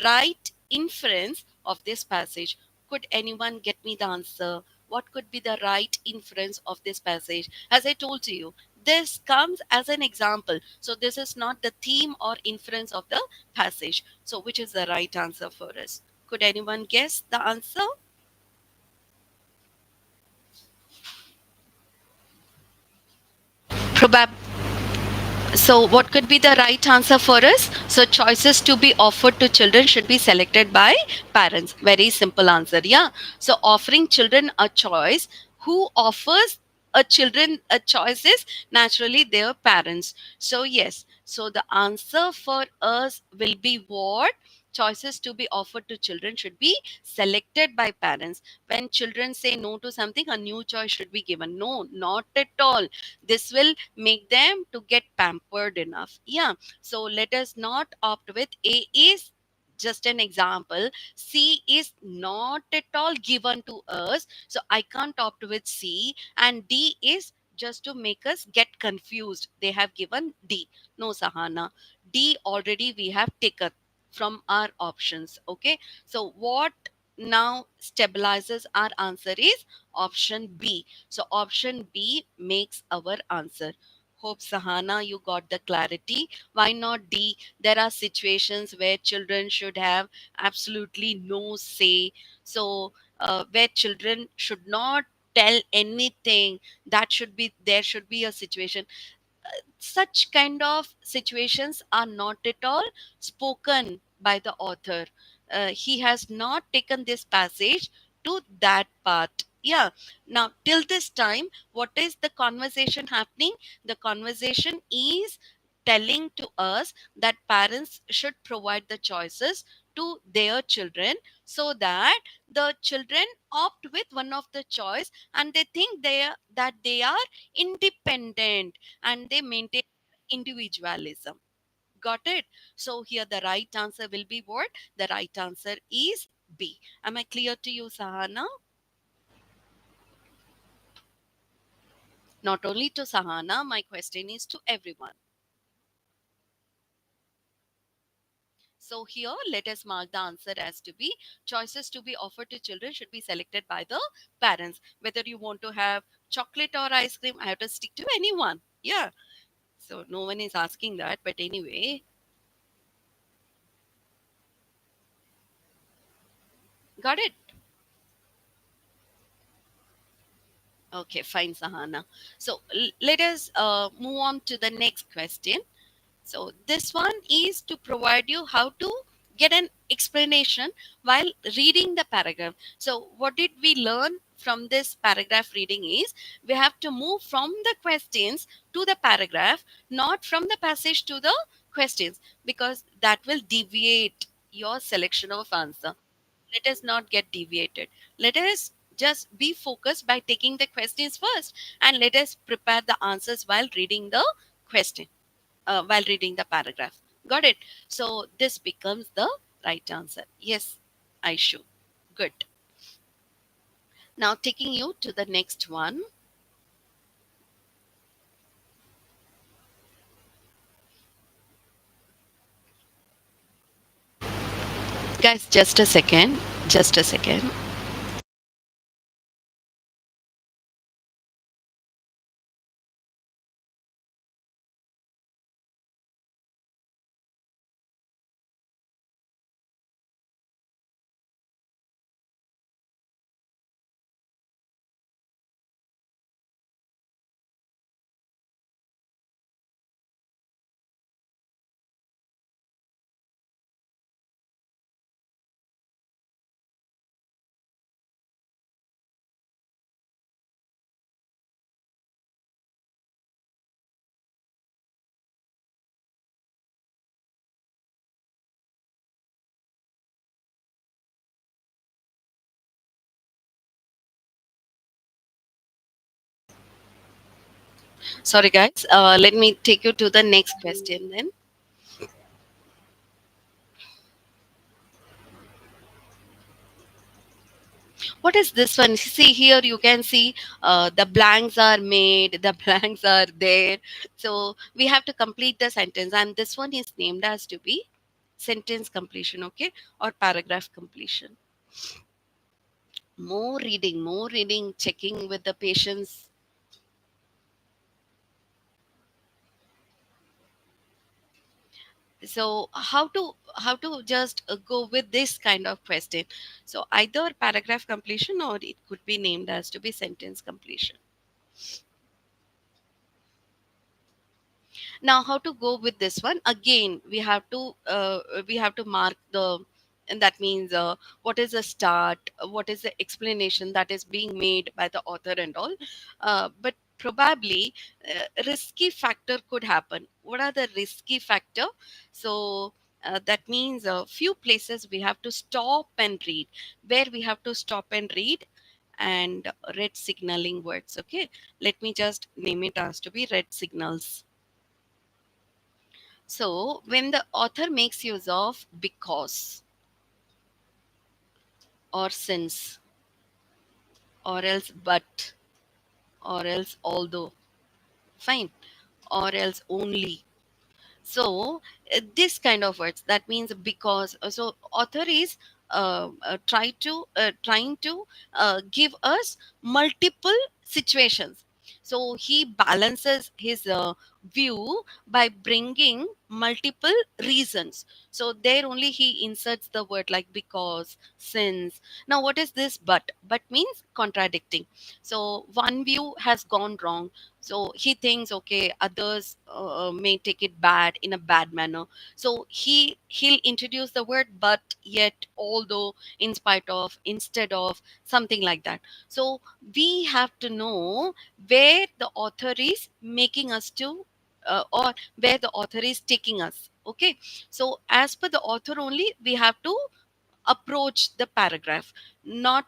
right inference of this passage? Could anyone get me the answer? What could be the right inference of this passage? As I told to you, this comes as an example. So this is not the theme or inference of the passage. So which is the right answer for us? Could anyone guess the answer? Probab So, what could be the right answer for us? So, choices to be offered to children should be selected by parents. Very simple answer. Yeah. So, offering children a choice, who offers a children a choice is naturally their parents. So, yes. So, the answer for us will be what? Choices to be offered to children should be selected by parents. When children say no to something, a new choice should be given. No, not at all. This will make them to get pampered enough. Yeah. So let us not opt with A is just an example. C is not at all given to us. So I can't opt with C. And D is just to make us get confused. They have given D. No, Sahana. D already we have taken from our options. Okay. So what now stabilizes our answer is option B. So option B makes our answer. Hope Sahana, you got the clarity. Why not D? There are situations where children should have absolutely no say. So where children should not tell anything. That should be there. Should be a situation. Such kind of situations are not at all spoken by the author. He has not taken this passage to that part. Yeah. Now, till this time, what is the conversation happening? The conversation is telling to us that parents should provide the choices to their children so that the children opt with one of the choice and they think that they are independent and they maintain individualism. Got it? So here the right answer will be what? The right answer is B. Am I clear to you, Sahana? Not only to Sahana, my question is to everyone. So here, let us mark the answer as to be choices to be offered to children should be selected by the parents. Whether you want to have chocolate or ice cream, I have to stick to anyone. Yeah. So no one is asking that, but anyway, got it. Okay, fine, Sahana. So let us move on to the next question. So this one is to provide you how to get an explanation while reading the paragraph. So what did we learn from this paragraph reading is we have to move from the questions to the paragraph, not from the passage to the questions, because that will deviate your selection of answer. Let us not get deviated. Let us just be focused by taking the questions first and let us prepare the answers while reading the question, while reading the paragraph. Got it? So this becomes the right answer. Yes, I should. Good. Now taking you to the next one. Guys, just a second. Just a second. Sorry, guys. Let me take you to the next question then. What is this one? See here, you can see the blanks are made, the blanks are there. So we have to complete the sentence, and this one is named as to be sentence completion, okay, or paragraph completion. More reading, checking with the patients. So how to just go with this kind of question? So either paragraph completion, or it could be named as to be sentence completion. Now how to go with this one? Again, we have to mark the, and that means what is the start, what is the explanation that is being made by the author and all. But probably risky factor could happen. What are the risky factor? So that means a few places we have to stop and read. Where we have to stop and read? And red signaling words, okay. Let me just name it as to be red signals. So, when the author makes use of because, or since, or else but, or else although, fine, or else only. So, this kind of words, that means because. So, author is trying to give us multiple situations. So, he balances his view by bringing multiple reasons. So, there only he inserts the word like because, since. Now, what is this but? But means contradicting. So, one view has gone wrong, so he thinks okay, others may take it bad in a bad manner. So he'll introduce the word but, yet, although, in spite of, instead of, something like that. So we have to know where the author is making us to, or where the author is taking us, okay. So as per the author only we have to approach the paragraph, not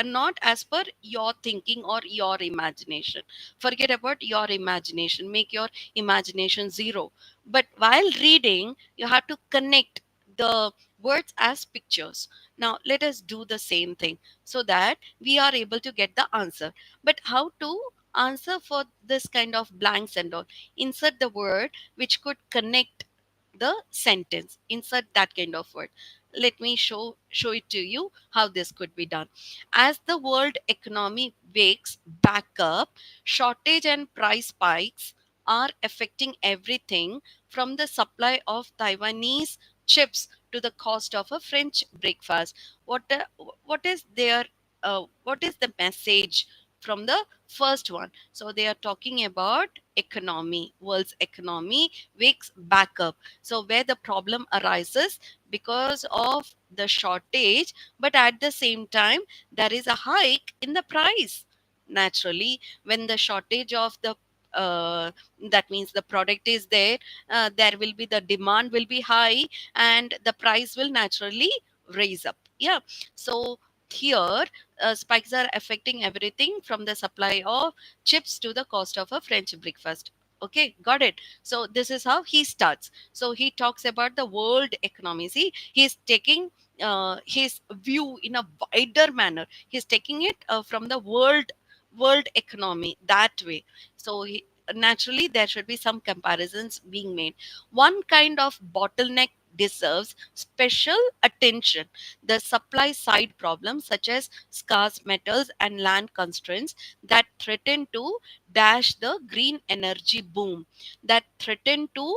not as per your thinking or your imagination. Forget about your imagination, make your imagination zero. But while reading you have to connect the words as pictures. Now let us do the same thing so that we are able to get the answer. But how to answer for this kind of blanks and all? Insert the word which could connect the sentence, insert that kind of word. Let me show it to you how this could be done. As the world economy wakes back up, shortage and price spikes are affecting everything from the supply of Taiwanese chips to the cost of a French breakfast. What is their what is the message from the first one? So they are talking about economy, world's economy wakes back up. So where the problem arises because of the shortage, but at the same time there is a hike in the price. Naturally, when the shortage of the that means the product is there, there will be the demand will be high, and the price will naturally raise up. Yeah. So here spikes are affecting everything from the supply of chips to the cost of a French breakfast. Okay, got it. So this is how he starts. So he talks about the world economy. See, he's taking his view in a wider manner. He's taking it from the world economy that way. So naturally there should be some comparisons being made. One kind of bottleneck deserves special attention: the supply side problems such as scarce metals and land constraints that threaten to dash the green energy boom, that threaten to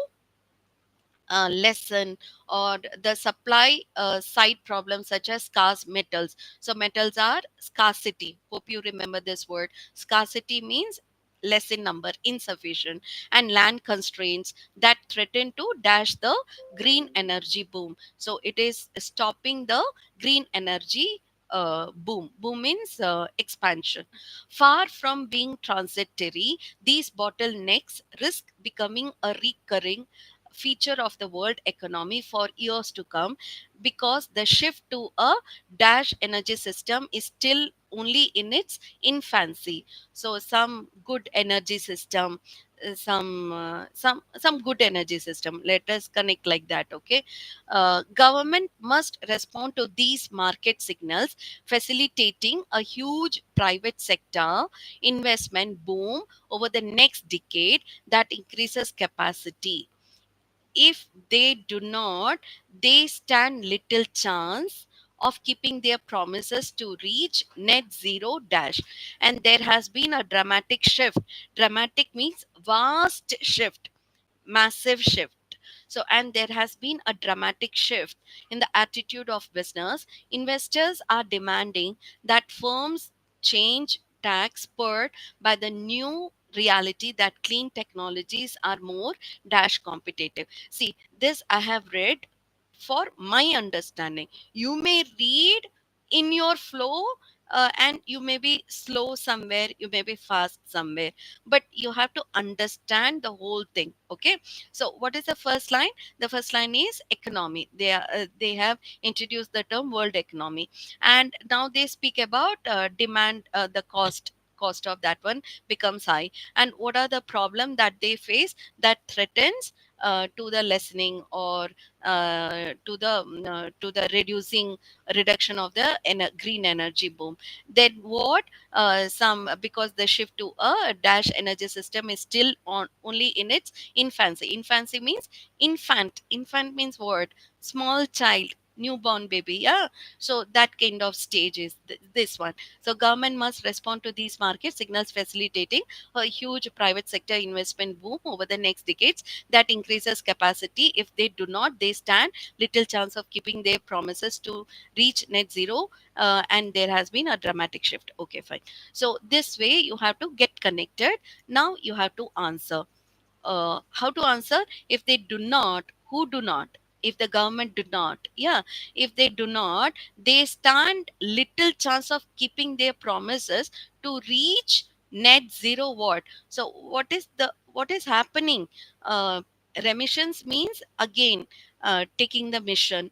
lessen, or the supply side problems such as scarce metals. So metals are scarcity. Hope you remember this word. Scarcity means less in number, insufficient. And land constraints that threaten to dash the green energy boom. So it is stopping the green energy boom. Boom means expansion. Far from being transitory, these bottlenecks risk becoming a recurring feature of the world economy for years to come, because the shift to a dash energy system is still only in its infancy. So some good energy system, some good energy system, let us connect like that, okay. Government must respond to these market signals, facilitating a huge private sector investment boom over the next decade that increases capacity. if they do not, they stand little chance of keeping their promises to reach net zero dash. And there has been a dramatic shift. Dramatic means vast shift, massive shift. So, and there has been a dramatic shift in the attitude of business. Investors are demanding that firms change tax spurred by the new reality that clean technologies are more dash competitive. See, this I have read for my understanding. You may read in your flow, and you may be slow somewhere, you may be fast somewhere, but you have to understand the whole thing. Okay, so what is the first line? The first line is economy. They have introduced the term world economy, and now they speak about demand, the cost of that one becomes high, and what are the problem that they face that threatens to the lessening, or to the reduction of the green energy boom. Then what, some, because the shift to a dash energy system is still on only in its infancy. Infancy means infant means what? Small child, newborn baby. Yeah, so that kind of stage is this one. So government must respond to these market signals, facilitating a huge private sector investment boom over the next decades that increases capacity. If they do not, they stand little chance of keeping their promises to reach net zero. And there has been a dramatic shift. Okay, fine. So this way you have to get connected. Now you have to answer. How to answer? If they do not, who do not? If the government do not, yeah, if they do not, they stand little chance of keeping their promises to reach net zero. What? So what is happening? uh, Remissions means again, taking the mission,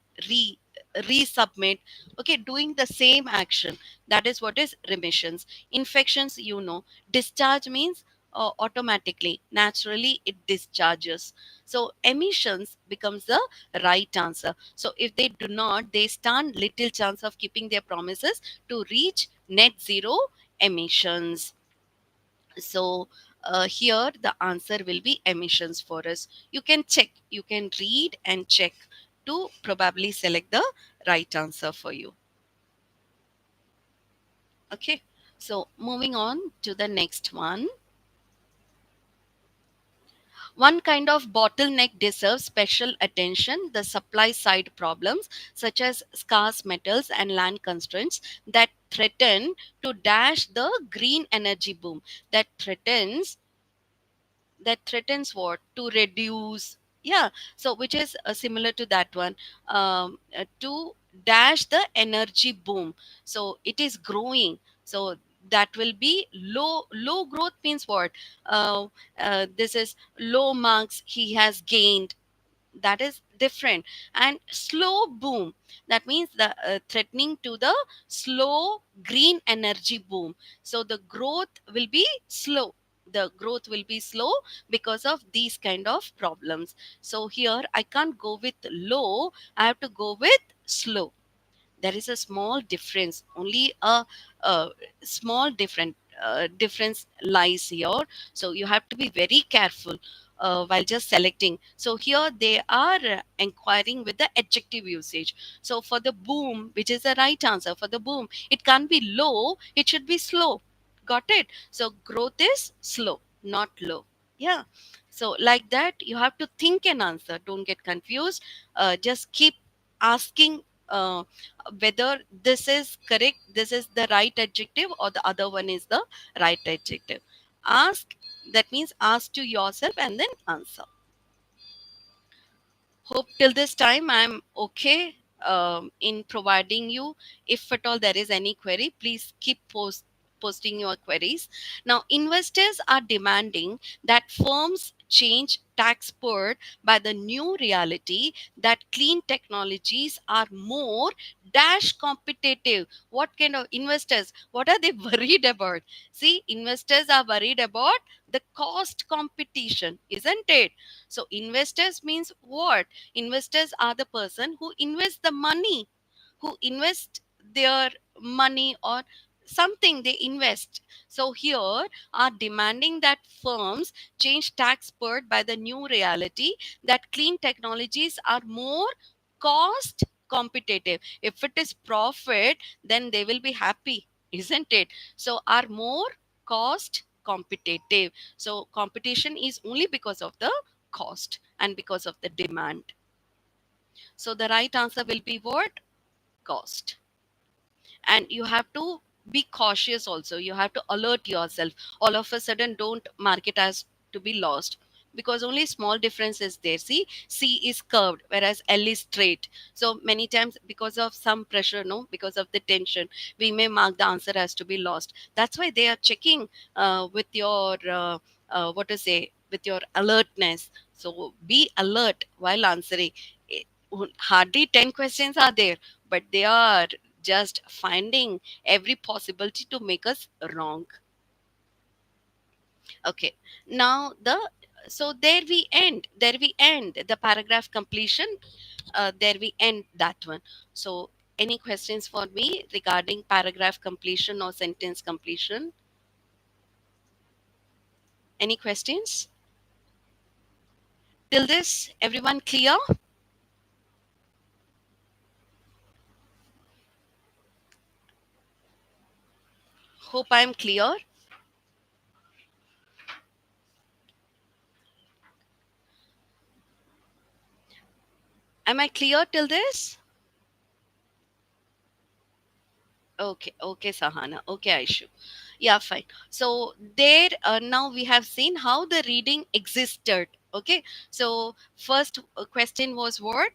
resubmit, okay, doing the same action. That is what is remissions. Infections, discharge means automatically, naturally it discharges. So emissions becomes the right answer. So if they do not, they stand little chance of keeping their promises to reach net zero emissions. So here the answer will be emissions for us. You can check, you can read and check to probably select the right answer for you. Okay, so moving on to the next one. One kind of bottleneck deserves special attention: the supply side problems, such as scarce metals and land constraints that threaten to dash the green energy boom. That threatens what? To reduce. Yeah, so which is similar to that one, to dash the energy boom. So it is growing. So that will be low growth means what? uh, this is low marks he has gained, that is different. And slow boom, that means the threatening to the slow green energy boom. So the growth will be slow, the growth will be slow because of these kind of problems. So here I can't go with low, I have to go with slow. There is a small difference, only a small difference lies here. So you have to be very careful while just selecting. So here they are inquiring with the adjective usage. So for the boom, which is the right answer, for the boom it can't be low, it should be slow. Got it? So growth is slow, not low. Yeah, so like that you have to think and answer, don't get confused. Just keep asking whether this is correct, this is the right adjective, or the other one is the right adjective. Ask, that means ask to yourself and then answer. Hope till this time I'm okay in providing you. If at all there is any query, please keep posting your queries. Now, investors are demanding that firms change tax burden by the new reality that clean technologies are more dash competitive. What kind of investors? What are they worried about? See, investors are worried about the cost competition, isn't it? So investors means what? Investors are the person who invest the money, who invest their money, or something they invest. So here are demanding that firms change tax burden by the new reality that clean technologies are more cost competitive. If it is profit, then they will be happy, isn't it? So are more cost competitive. So competition is only because of the cost and because of the demand. So the right answer will be what? Cost. And you have to be cautious also, you have to alert yourself. All of a sudden don't mark it as to be lost, because only small difference is there. See, C is curved whereas L is straight. So many times because of some pressure, no, because of the tension, we may mark the answer as to be lost. That's why they are checking with your what to say, with your alertness. So be alert while answering. Eh, Hardly 10 questions are there, but they are just finding every possibility to make us wrong. Okay, now there we end the paragraph completion. There we end that one. So any questions for me regarding paragraph completion or sentence completion? Any questions till this? Everyone clear? Hope I am clear. Am I clear till this? Okay, okay, Sahana. Okay, Aishu. Yeah, fine. So there, now we have seen how the reading existed. Okay, so first question was what?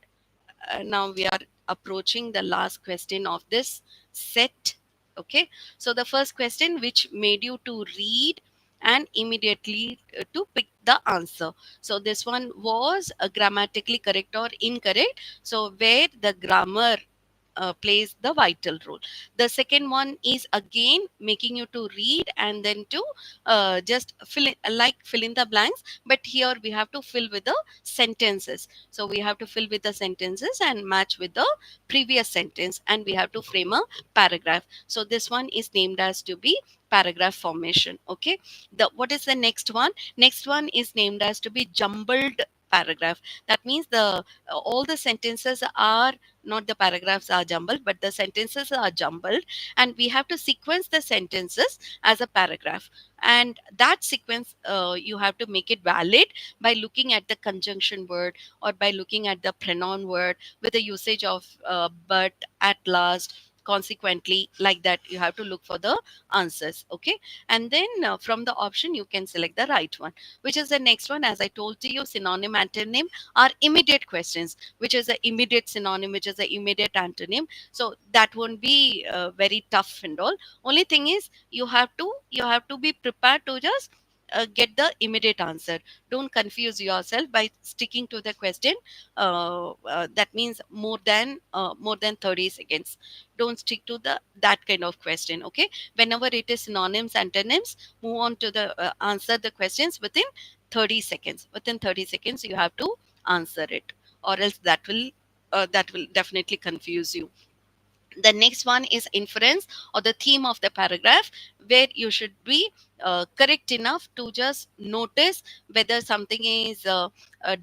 Now we are approaching the last question of this set. Okay, so the first question, which made you to read and immediately to pick the answer. So this one was grammatically correct or incorrect. So where the grammar plays the vital role. The second one is again making you to read and then to just fill in the blanks, but here we have to fill with the sentences. So we have to fill with the sentences and match with the previous sentence, and we have to frame a paragraph. So this one is named as to be paragraph formation. Okay, the what is the next one? Next one is named as to be jumbled paragraph. That means the all the sentences are not, the paragraphs are jumbled, but the sentences are jumbled, and we have to sequence the sentences as a paragraph. And that sequence, you have to make it valid by looking at the conjunction word or by looking at the pronoun word with the usage of but, at last, consequently, like that. You have to look for the answers. Okay, and then from the option you can select the right one. Which is the next one? As I told to you, synonym, antonym are immediate questions. Which is an immediate synonym, which is an immediate antonym. So that won't be very tough and all. Only thing is you have to be prepared to just get the immediate answer. Don't confuse yourself by sticking to the question. That means more than 30 seconds. Don't stick to the that kind of question. Okay, whenever it is synonyms, antonyms, move on to the answer the questions within 30 seconds. Within 30 seconds you have to answer it, or else that will definitely confuse you. The next one is inference or the theme of the paragraph, where you should be correct enough to just notice whether something is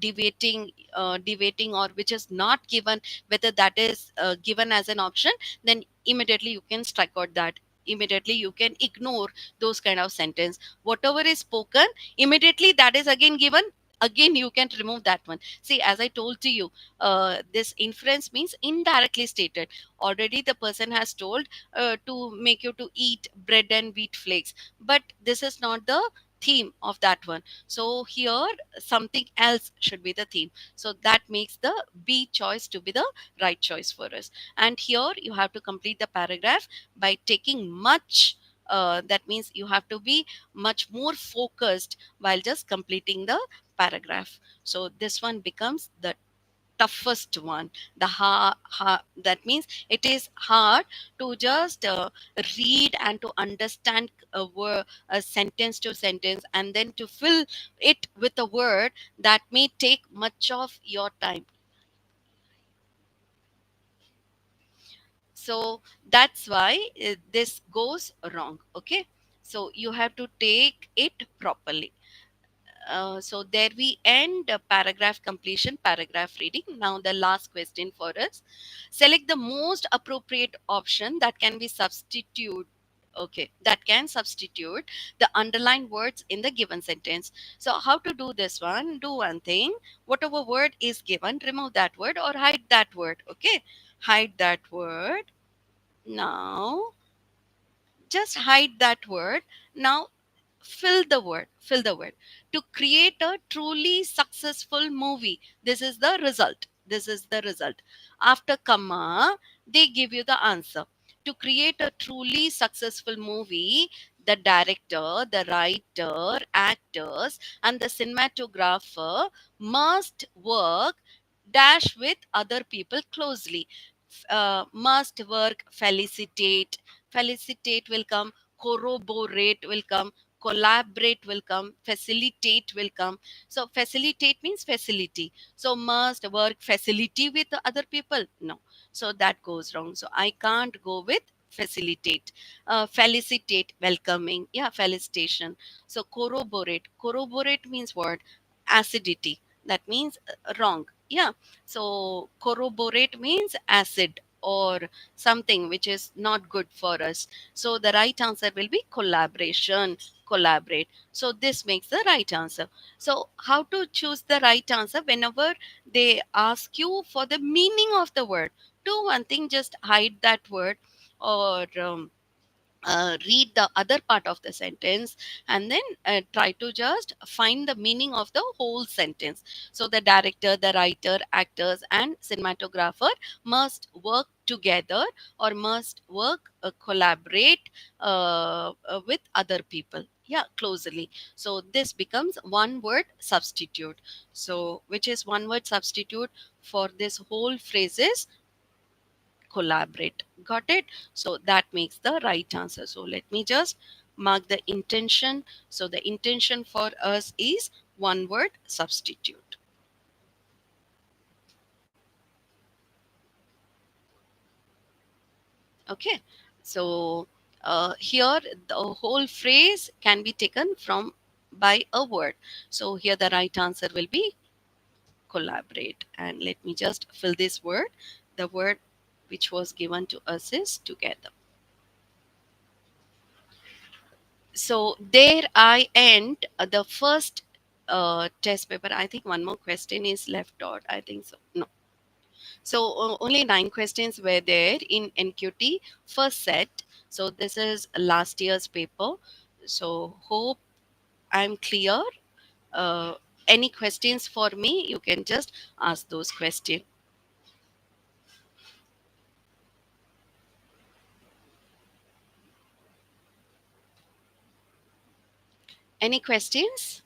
deviating or which is not given. Whether that is given as an option, then immediately you can strike out that. Immediately you can ignore those kind of sentence. Whatever is spoken immediately, that is again given, again you can remove that one. See, as I told to you, this inference means indirectly stated. Already the person has told to make you to eat bread and wheat flakes, but this is not the theme of that one. So here something else should be the theme. So that makes the B choice to be the right choice for us. And here you have to complete the paragraph by taking much that means you have to be much more focused while just completing the paragraph. So this one becomes the toughest one. That means it is hard to just read and to understand a sentence to sentence, and then to fill it with a word that may take much of your time. So that's why this goes wrong. Okay, so you have to take it properly. So there we end paragraph completion, paragraph reading. Now the last question for us: select the most appropriate option that can be substitute. Okay, that can substitute the underlined words in the given sentence. So how to do this one? Do one thing: whatever word is given, remove that word or hide that word. Okay, hide that word. Now just hide that word. Now fill the word. To create a truly successful movie, this is the result. This is the result. After comma, they give you the answer. To create a truly successful movie, the director, the writer, actors, and the cinematographer must work dash with other people closely. Must work, felicitate will come, corroborate will come, collaborate will come, facilitate will come. So facilitate means facility. So must work facility with the other people? No. So that goes wrong. So I can't go with facilitate. Felicitate, welcoming. Yeah, felicitation. So corroborate means what? Acidity. That means wrong. Yeah. So corroborate means acid or something which is not good for us. So the right answer will be collaboration, collaborate. So this makes the right answer. So how to choose the right answer? Whenever they ask you for the meaning of the word, do one thing: just hide that word, or read the other part of the sentence, and then try to just find the meaning of the whole sentence. So the director, the writer, actors, and cinematographer must work together, or must work collaborate with other people, yeah, closely. So this becomes one word substitute. So which is one word substitute for this whole phrase is collaborate. Got it? So that makes the right answer. So let me just mark the intention. So the intention for us is one word substitute. Okay. So here the whole phrase can be taken from by a word. So here the right answer will be collaborate. And let me just fill this word. The word which was given to us is together. So there I end the first test paper. I think one more question is left out. I think so. No. So only 9 questions were there in NQT first set. So this is last year's paper. So hope I'm clear. Uh, any questions for me? You can just ask those questions. Any questions?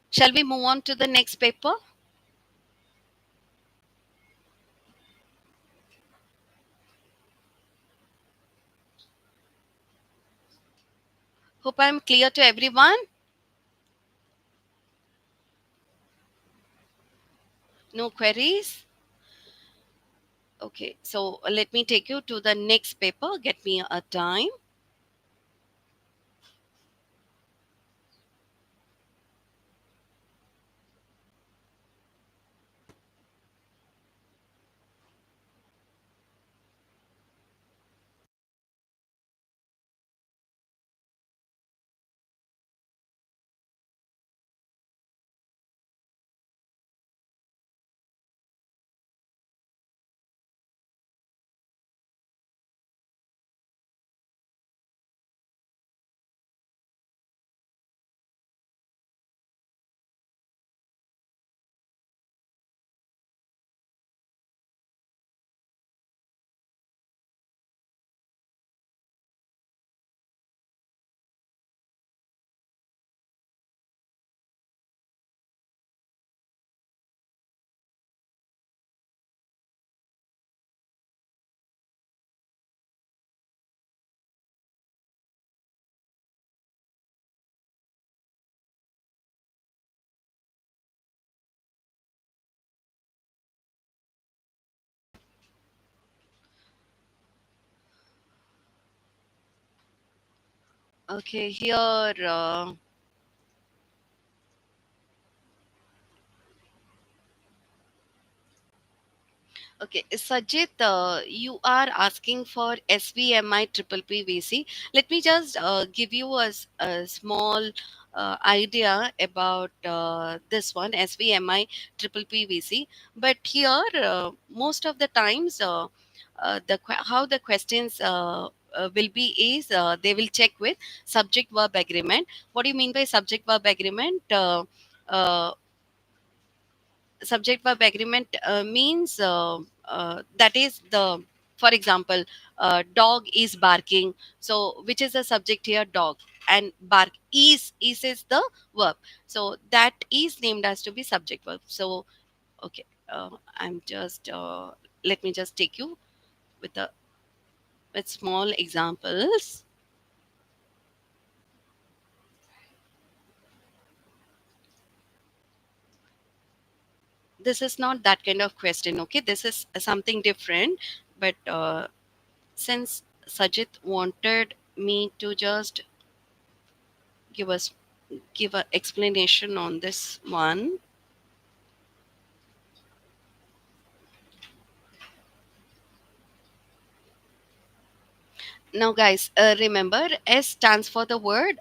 Shall we move on to the next paper? Hope I'm clear to everyone. No queries? Okay, so let me take you to the next paper. Get me a time. Okay, here. Okay, Sajid, you are asking for SVMI triple PVC. Let me just give you a small idea about this one, SVMI triple PVC. But here, most of the times, how the questions will be is they will check with subject verb agreement. What do you mean by subject verb agreement? Uh, Subject verb agreement means that is the, for example, dog is barking, so which is the subject here, dog, and bark is the verb, so that is named as to be subject verb. So okay, I'm just let me just take you with a with small examples. This is not that kind of question, okay, this is something different. But since Sajid wanted me to just give us give a explanation on this one. Now guys, remember, S stands for the word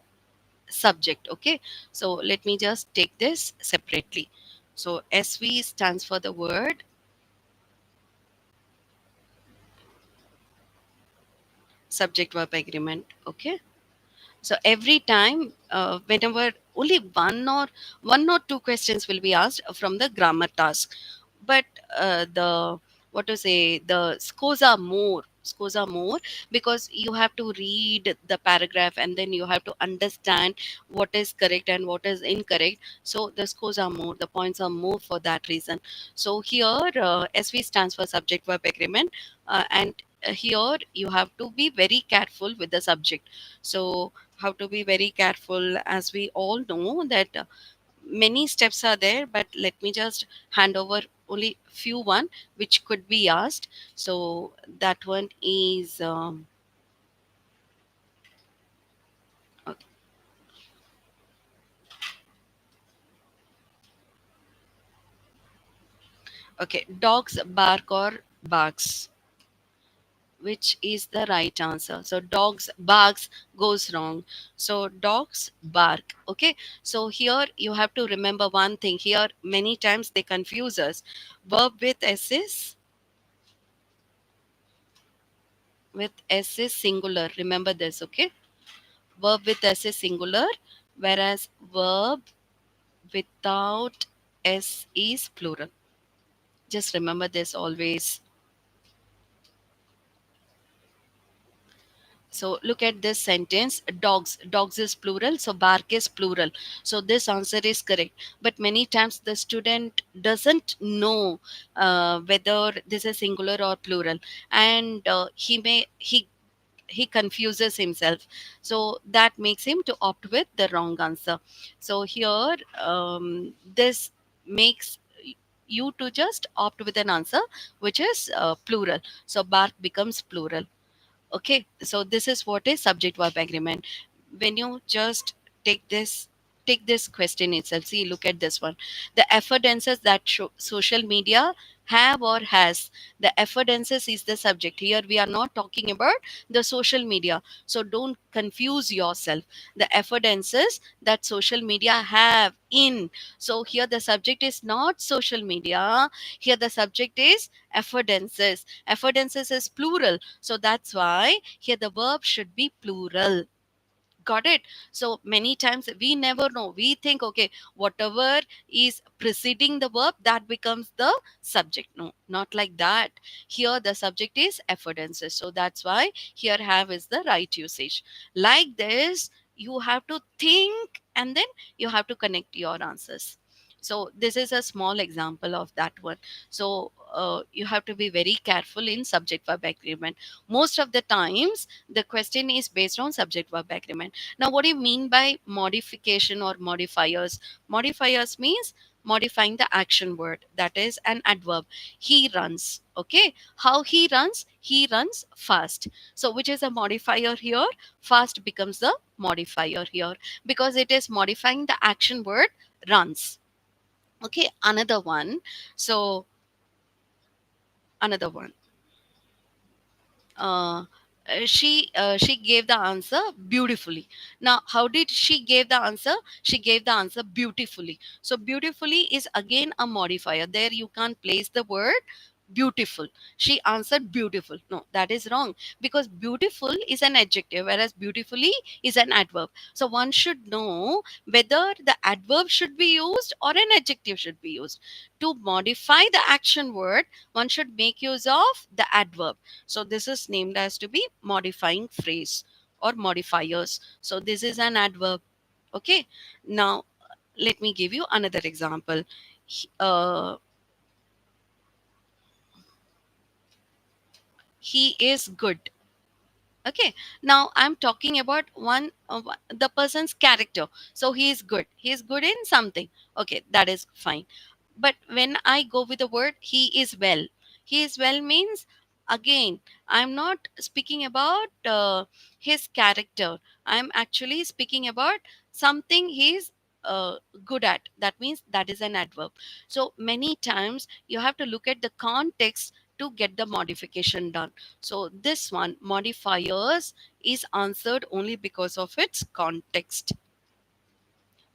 subject, okay, so let me just take this separately. So SV stands for the word subject verb agreement, okay. So every time, whenever only one or two questions will be asked from the grammar task, but the what to say, the scores are more, because you have to read the paragraph and then you have to understand what is correct and what is incorrect. So the scores are more, the points are more for that reason. So here, SV stands for subject verb agreement, and here you have to be very careful with the subject. So how to be very careful, as we all know that many steps are there, but let me just hand over only few one which could be asked. So that one is okay, okay, dogs bark or barks, which is the right answer? So dogs barks goes wrong, so dogs bark, okay. So here you have to remember one thing, here many times they confuse us. Verb with s is singular, remember this, okay. Verb with s is singular, whereas verb without s is plural. Just remember this always. So look at this sentence, dogs is plural, so bark is plural. So this answer is correct. But many times the student doesn't know whether this is singular or plural, and he confuses himself, so that makes him to opt with the wrong answer. So here, this makes you to just opt with an answer which is plural, so bark becomes plural. Okay, so this is what is subject verb agreement. When you just take this take this question itself, see, look at this one. The affordances that social media have or has, the affordances is the subject. Here we are not talking about the social media, so don't confuse yourself. The affordances that social media have in, so here the subject is not social media, here the subject is affordances. Affordances is plural, so that's why here the verb should be plural. Got it? So many times we never know. We think, okay, whatever is preceding the verb, that becomes the subject. No, not like that. Here the subject is affordances. So that's why here have is the right usage. Like this, you have to think and then you have to connect your answers. So this is a small example of that one. So you have to be very careful in subject verb agreement. Most of the times the question is based on subject verb agreement. Now, what do you mean by modification or modifiers? Modifiers means modifying the action word, that is an adverb. He runs. Okay, how he runs? He runs fast. So which is a modifier here? Fast becomes the modifier here because it is modifying the action word runs. Okay, another one. So another one. uh, she gave the answer beautifully. Now how did she gave the answer? She gave the answer beautifully. So beautifully is again a modifier. There you can't place the word beautiful. She answered beautiful. No, that is wrong, because beautiful is an adjective whereas beautifully is an adverb. So one should know whether the adverb should be used or an adjective should be used. To modify the action word, one should make use of the adverb. So this is named as to be modifying phrase or modifiers. So this is an adverb. Okay. Now let me give you another example. He is good. Okay, now I'm talking about the person's character. So he is good, he is good in something. Okay, that is fine. But when I go with the word he is well, he is well means, again, I'm not speaking about his character. I'm actually speaking about something he's good at. That means that is an adverb. So many times you have to look at the context to get the modification done. So this one, modifiers, is answered only because of its context.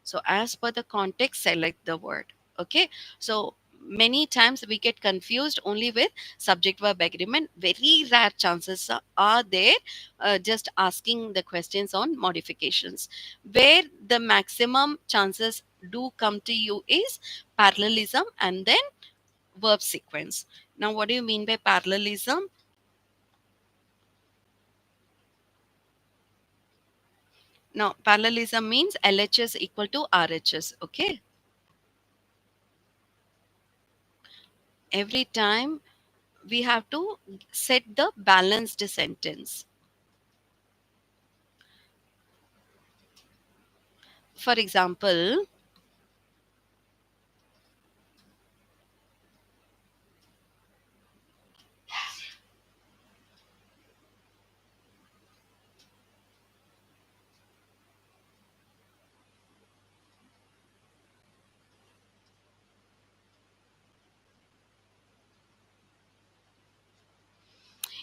So as per the context, select the word. Okay. So many times we get confused only with subject verb agreement. Very rare chances are there, just asking the questions on modifications. Where the maximum chances do come to you is parallelism and then verb sequence. Now, what do you mean by parallelism? Now, parallelism means LHS equal to RHS. Okay. Every time we have to set the balanced sentence. For example,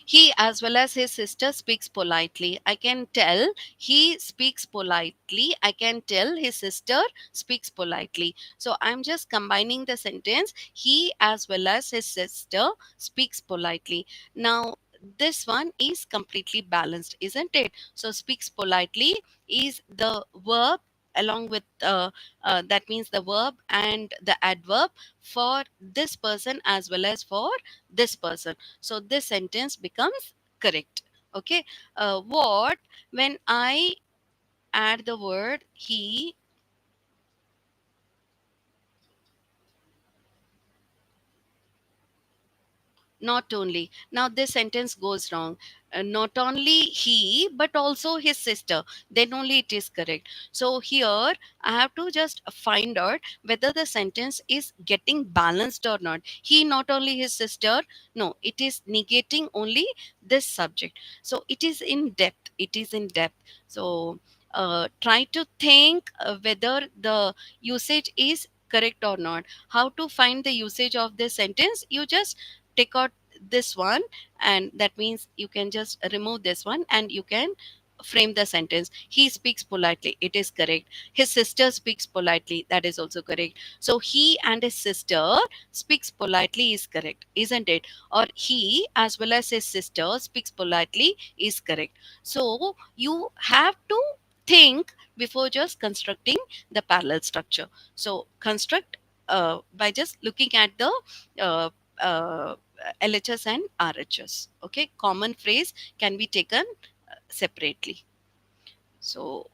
he as well as his sister speaks politely. I can tell he speaks politely. I can tell his sister speaks politely. So I'm just combining the sentence. He as well as his sister speaks politely. Now, this one is completely balanced, isn't it? So speaks politely is the verb along with that means the verb and the adverb for this person as well as for this person. So this sentence becomes correct. Okay. What when I add the word he? Not only, now this sentence goes wrong. Not only he but also his sister, then only it is correct. So here I have to just find out whether the sentence is getting balanced or not. He not only his sister, no, it is negating only this subject. So it is in depth, it is in depth. So try to think whether the usage is correct or not. How to find the usage of this sentence? You just take out this one, and that means you can just remove this one and you can frame the sentence. He speaks politely, it is correct. His sister speaks politely, that is also correct. So he and his sister speaks politely is correct, isn't it? Or he as well as his sister speaks politely is correct. So you have to think before just constructing the parallel structure. So construct by just looking at the uh, uh, LHS and RHS. Okay, common phrase can be taken separately. So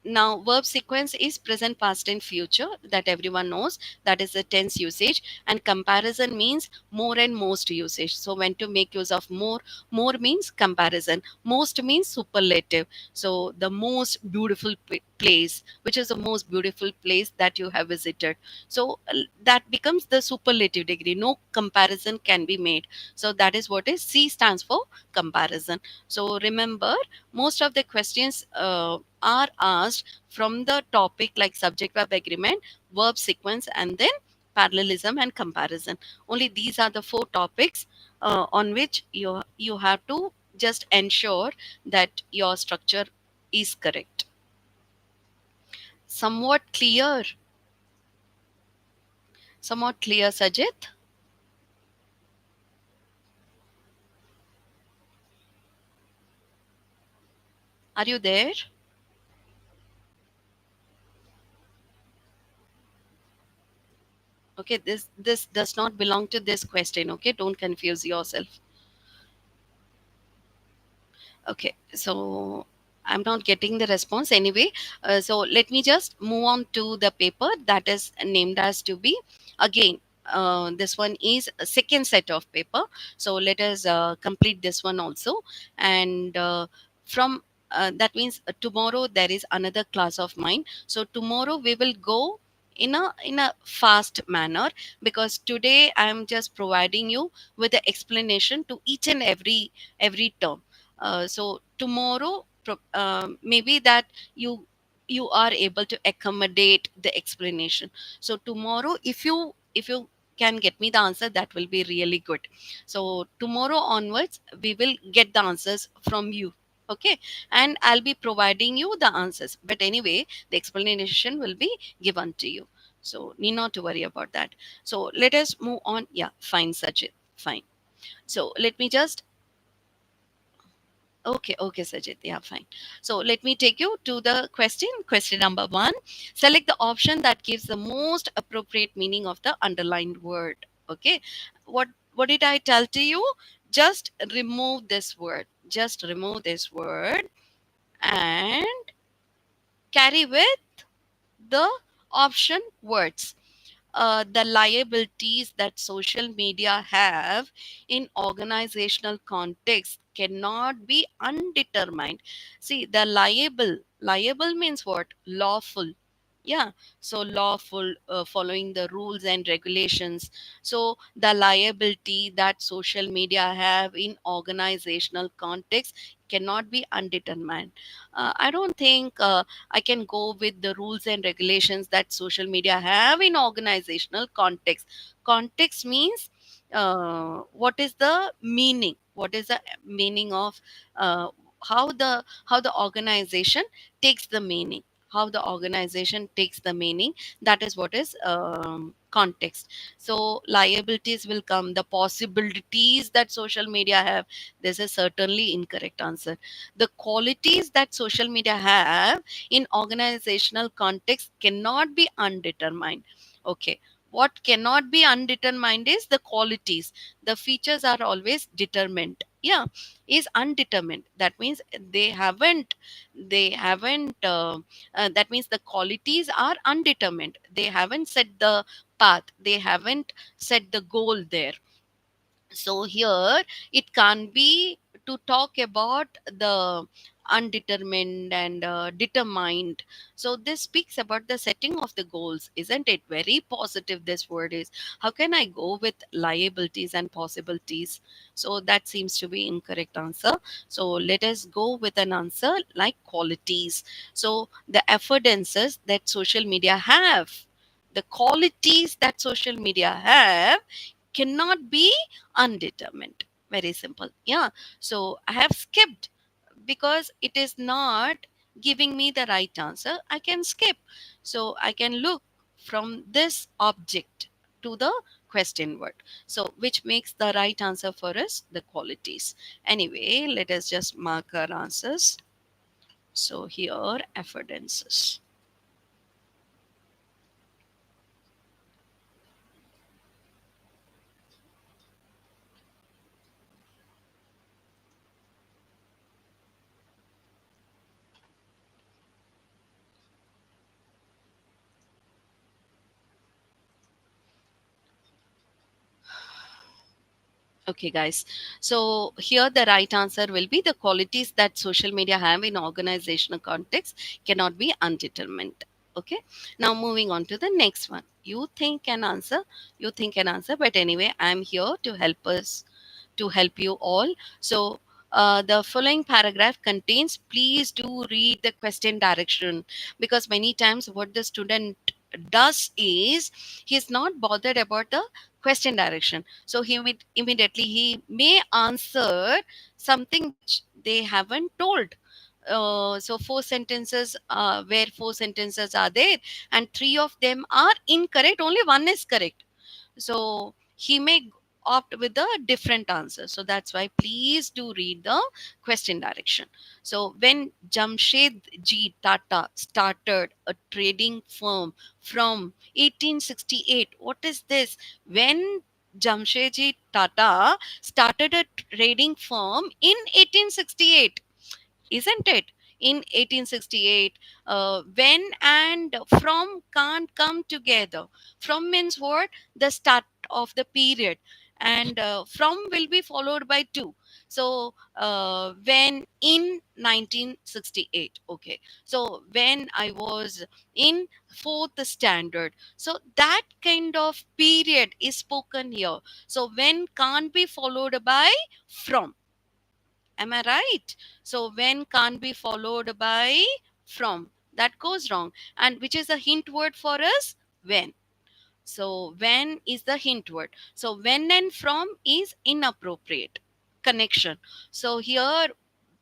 now verb sequence is present, past, and future, that everyone knows. That is the tense usage. And comparison means more and most usage. So when to make use of more? More means comparison. Most means superlative. So the most beautiful place, which is the most beautiful place that you have visited. So that becomes the superlative degree. No comparison can be made. So that is what is C stands for, comparison. So remember, most of the questions are asked from the topic like subject verb agreement, verb sequence, and then parallelism and comparison. Only these are the four topics on which you have to just ensure that your structure is correct. Somewhat clear, somewhat clear, Sajid. Are you there? Okay, this does not belong to this question. Okay, don't confuse yourself. Okay, so I'm not getting the response anyway. So let me just move on to the paper that is named as to be again. This one is a second set of paper. So let us complete this one also. And from that means tomorrow there is another class of mine. So tomorrow we will go in a fast manner, because today I am just providing you with the explanation to each and every term. So tomorrow, maybe that you are able to accommodate the explanation. So tomorrow, if you can get me the answer, that will be really good. So tomorrow onwards, we will get the answers from you. Okay, and I'll be providing you the answers. But anyway, the explanation will be given to you. So need not to worry about that. So let us move on. Yeah, fine, Sajid. Fine. So let me just Okay, okay, Sajid. Yeah, fine. So let me take you to the question. Question number one. Select the option that gives the most appropriate meaning of the underlined word. Okay. What did I tell to you? Just remove this word. Just remove this word and carry with the option words. The liabilities that social media have in organizational context cannot be undetermined. See, the liable means what? Lawful. Yeah, so lawful, following the rules and regulations. So the liability that social media have in organizational context cannot be undetermined. I don't think I can go with the rules and regulations that social media have in organizational context. Context means what is the meaning? What is the meaning of how the organization takes the meaning? How the organization takes the meaning? That is what is context. So liabilities will come. The possibilities that social media have. This is certainly incorrect answer. The qualities that social media have in organizational context cannot be undetermined. Okay, what cannot be undetermined is the qualities. The features are always determined. Yeah, is undetermined. That means they haven't that means the qualities are undetermined. They haven't set the path, they haven't set the goal there. So here it can be to talk about the undetermined and determined. So this speaks about the setting of the goals, isn't it? Very positive this word is. How can I go with liabilities and possibilities? So that seems to be incorrect answer. So let us go with an answer like qualities. So the affordances that social media have, the qualities that social media have cannot be undetermined. Very simple. Yeah. So I have skipped because it is not giving me the right answer. I can skip. So I can look from this object to the question word. So which makes the right answer for us? The qualities. Anyway, let us just mark our answers. So here, affordances. Okay, guys. So here the right answer will be the qualities that social media have in organizational context cannot be undetermined. Okay. Now moving on to the next one. You think an answer, but anyway, I'm here to help us, to help you all. So the following paragraph contains, please do read the question direction, because many times what the student does is he's not bothered about the question direction, so immediately he may answer something which they haven't told. So four sentences, where four sentences are there and three of them are incorrect, only one is correct, so he may opt with a different answer. So that's why please do read the question direction. So when Jamshedji Tata started a trading firm from 1868, what is this? When Jamshedji Tata started a trading firm in 1868, isn't it? In 1868, when and from can't come together. From means what? The start of the period, and from will be followed by to. So when in 1968, okay, so when I was in fourth standard, so that kind of period is spoken here. So when can't be followed by from. Am I right? So when can't be followed by from. That goes wrong. And which is a hint word for us? When. So when is the hint word. So when and from is inappropriate connection. So here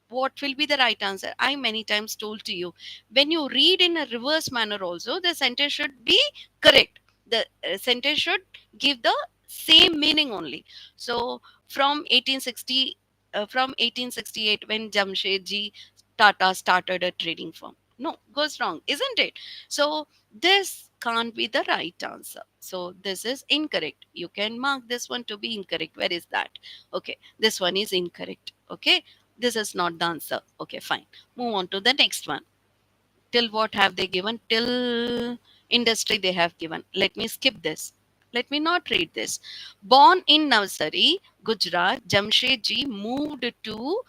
what will be the right answer? I many times told to you, when you read in a reverse manner also, the sentence should be correct. The sentence should give the same meaning only. So from 1860, from 1868, when Jamshedji Tata started a trading firm. No, goes wrong, isn't it? So this can't be the right answer. So this is incorrect. You can mark this one to be incorrect. Where is that? Okay, this one is incorrect. Okay, this is not the answer. Okay, fine. Move on to the next one. Till what have they given? Till industry they have given. Let me skip this. Let me not read this. Born in Navsari, Gujarat, Jamshedji moved to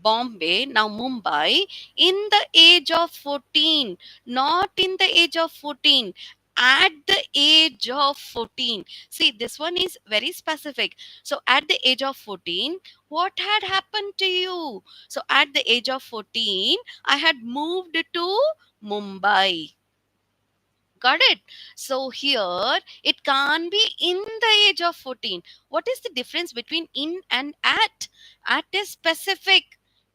Bombay, now Mumbai, in the age of 14, not in the age of 14, at the age of 14. See, this one is very specific. So, at the age of 14, what had happened to you? So, at the age of 14, I had moved to Mumbai. Got it? So here it can't be in the age of 14. What is the difference between in and at? At is specific.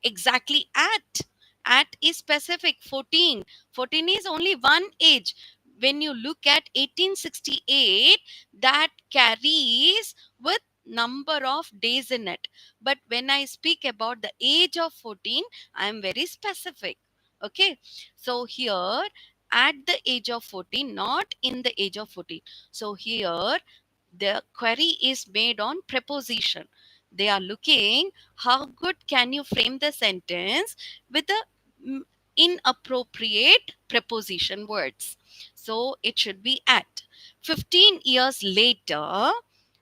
Exactly at. At is specific. 14. 14 is only one age. When you look at 1868, that carries with number of days in it. But when I speak about the age of 14, I am very specific. Okay. So here at the age of 14, not in the age of 14. So here the query is made on preposition. They are looking how good can you frame the sentence with the mm, inappropriate preposition words. So it should be at. 15 years later,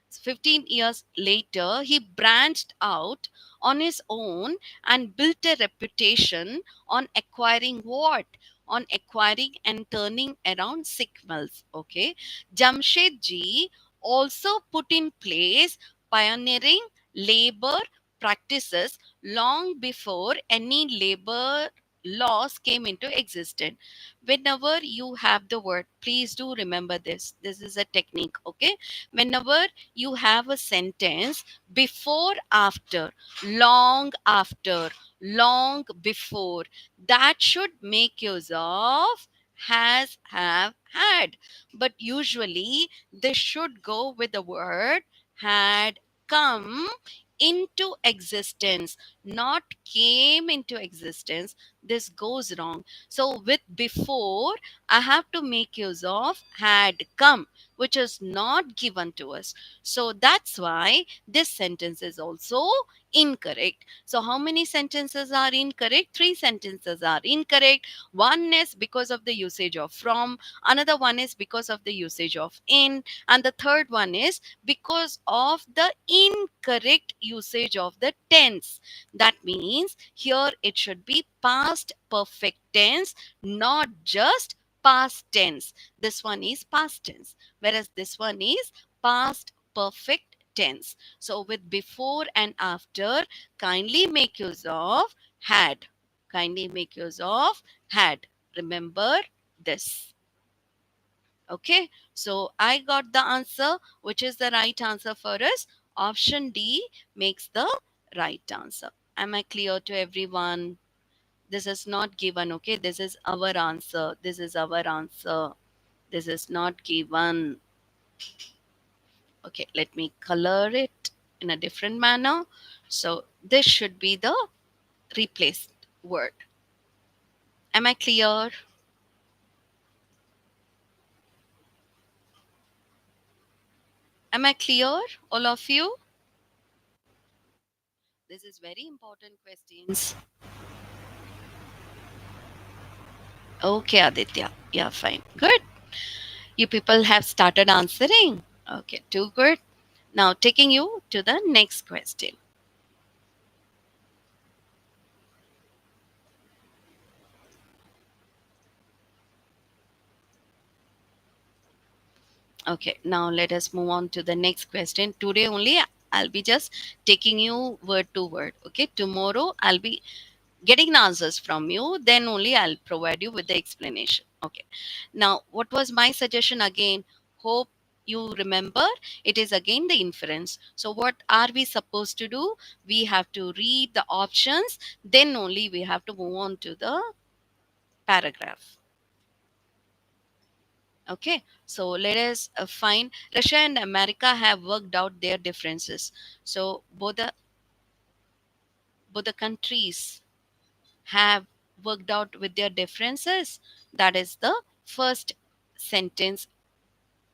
15 years later, he branched out on his own and built a reputation on acquiring what? On acquiring and turning around signals. Okay. Jamshedji also put in place pioneering labor practices long before any labor laws came into existence. Whenever you have the word, please do remember this. This is a technique. Okay. Whenever you have a sentence before, after, long, long before, that should make use of has, have, had. But usually this should go with the word had come into existence, not came into existence, this goes wrong. So with before, I have to make use of had come, which is not given to us. So that's why this sentence is also incorrect. So how many sentences are incorrect? Three sentences are incorrect. One is because of the usage of from, another one is because of the usage of in, and the third one is because of the incorrect usage of the tense. That means here it should be past perfect tense, not just past tense. This one is past tense, whereas this one is past perfect tense. So with before and after, kindly make use of had. Kindly make use of had. Remember this. Okay, so I got the answer, which is the right answer for us. Option D makes the right answer. Am I clear to everyone? This is not given, okay? This is our answer. This is our answer. This is not given. Okay, let me color it in a different manner. So this should be the replaced word. Am I clear? Am I clear, all of you? This is very important questions. Okay, Aditya. Yeah, fine. Good. You people have started answering. Okay, too good. Now, taking you to the next question. Okay, now let us move on to the next question. Today only I'll be just taking you word to word. Okay, tomorrow I'll be getting the answers from you. Then only I'll provide you with the explanation. Okay, now what was my suggestion again? Hope you remember, it is again the inference. So what are we supposed to do? We have to read the options, then only we have to move on to the paragraph. Okay, so let us find Russia and America have worked out their differences. So both the countries have worked out with their differences. That is the first sentence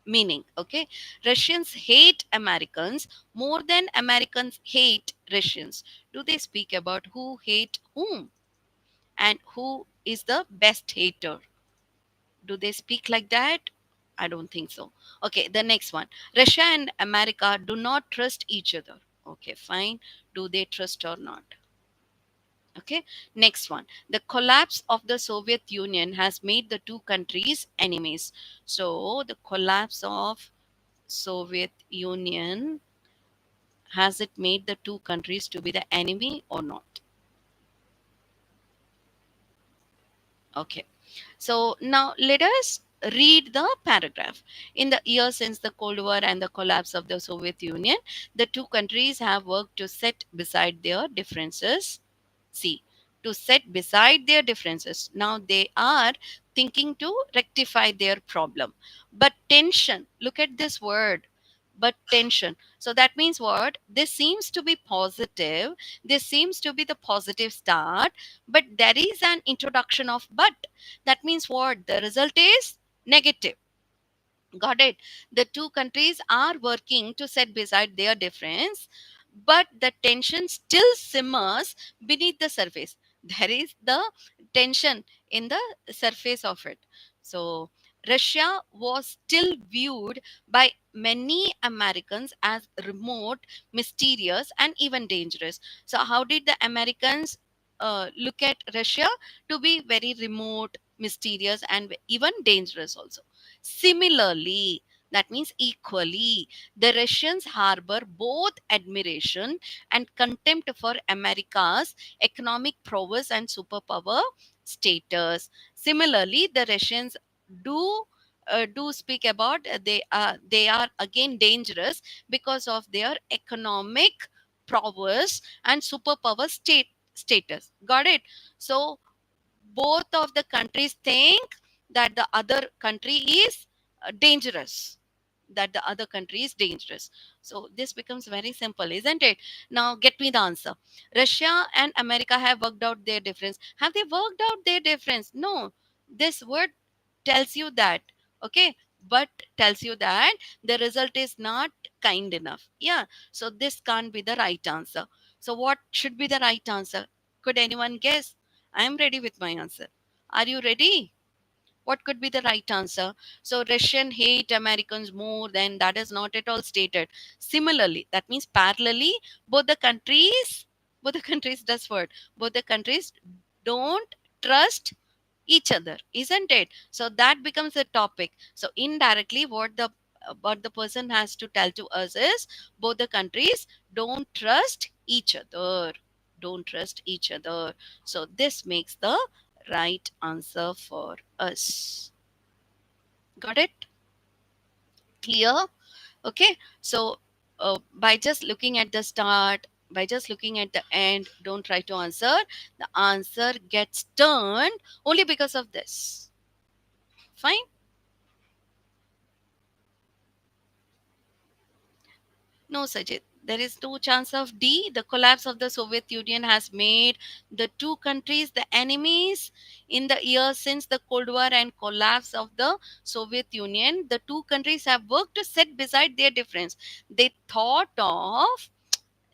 meaning. Okay, Russians hate Americans more than Americans hate Russians. Do they speak about who hate whom and who is the best hater? Do they speak like that? I don't think so. Okay, the next one. Russia and America do not trust each other. Okay, fine. Do they trust or not? Okay, next one. The collapse of the Soviet Union has made the two countries enemies. So, the collapse of Soviet Union, has it made the two countries to be the enemy or not? Okay. So now let us read the paragraph. In the years since the Cold War and the collapse of the Soviet Union, the two countries have worked to set beside their differences. See, to set beside their differences. Now they are thinking to rectify their problem. But tension, look at this word, but tension. So that means what? This seems to be positive. This seems to be the positive start, but there is an introduction of but. That means what? The result is negative. Got it? The two countries are working to set beside their difference, but the tension still simmers beneath the surface. There is the tension in the surface of it. So, Russia was still viewed by many Americans as remote, mysterious, and even dangerous. So, how did the Americans look at Russia? To be very remote, mysterious, and even dangerous also. Similarly, that means equally, the Russians harbor both admiration and contempt for America's economic prowess and superpower status. Similarly, the Russians do do speak about they are again dangerous because of their economic prowess and superpower status. Got it? So both of the countries think that the other country is dangerous. that the other country is dangerous. So this becomes very simple, isn't it? Now get me the answer. Russia and America have worked out their difference. Have they worked out their difference? No. This word tells you that, okay, but tells you that the result is not kind enough. Yeah. So this can't be the right answer. So what should be the right answer? Could anyone guess? I am ready with my answer. Are you ready? What could be the right answer? So Russian hate Americans more than, that is not at all stated. Similarly, that means parallelly, both the countries, both the countries does what? Both the countries don't trust each other, isn't it? So that becomes a topic. So indirectly, what the person has to tell to us is both the countries don't trust each other. Don't trust each other. So this makes the right answer for us. Got it? Clear? Okay. So by just looking at the start, by just looking at the end, don't try to answer. The answer gets turned only because of this. Fine. No, Sajid. There is no chance of D. The collapse of the Soviet Union has made the two countries the enemies. In the years since the Cold War and collapse of the Soviet Union, the two countries have worked to set beside their difference. They thought of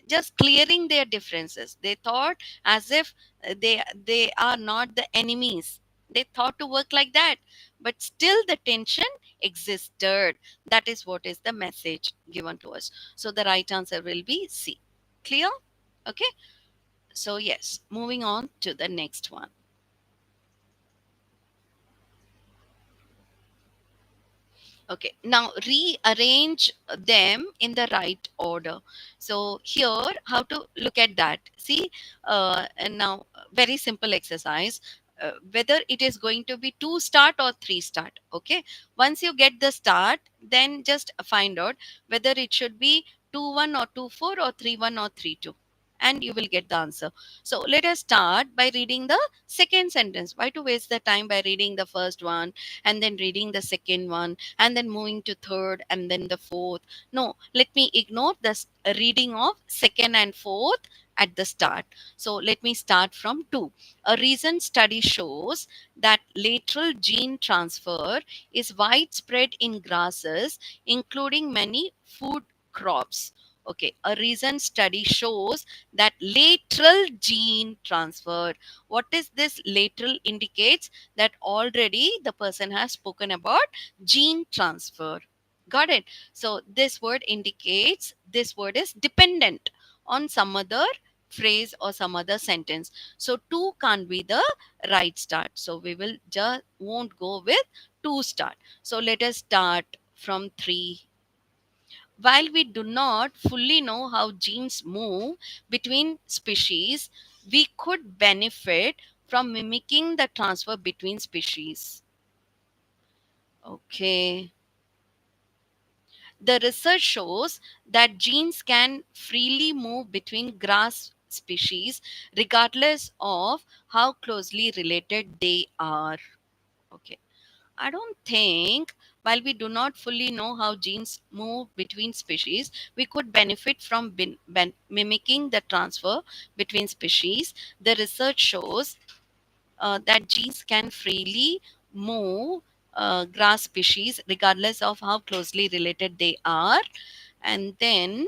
just clearing their differences. They thought as if they are not the enemies. They thought to work like that, but still the tension existed. That is what is the message given to us. So the right answer will be C. Clear? Okay. So yes, moving on to the next one. Okay, now rearrange them in the right order. So here, how to look at that? See, and now very simple exercise. Whether it is going to be two start or three start. Okay, once you get the start, then just find out whether it should be 2-1 or 2-4 or 3-1 or 3-2, and you will get the answer. So let us start by reading the second sentence. Why to waste the time by reading the first one and then reading the second one and then moving to third and then the fourth? No, let me ignore the reading of second and fourth at the start. So let me start from 2. A recent study shows that lateral gene transfer is widespread in grasses, including many food crops. Okay, a recent study shows that lateral gene transfer. What is this lateral? Indicates that already the person has spoken about gene transfer. Got it? So this word indicates this word is dependent on some other phrase or some other sentence. So 2 can't be the right start. So we will just won't go with 2 start. So let us start from 3. While we do not fully know how genes move between species, we could benefit from mimicking the transfer between species. Okay. The research shows that genes can freely move between grass species regardless of how closely related they are. Okay. I don't think, while we do not fully know how genes move between species, we could benefit from mimicking the transfer between species. The research shows that genes can freely move grass species regardless of how closely related they are. And then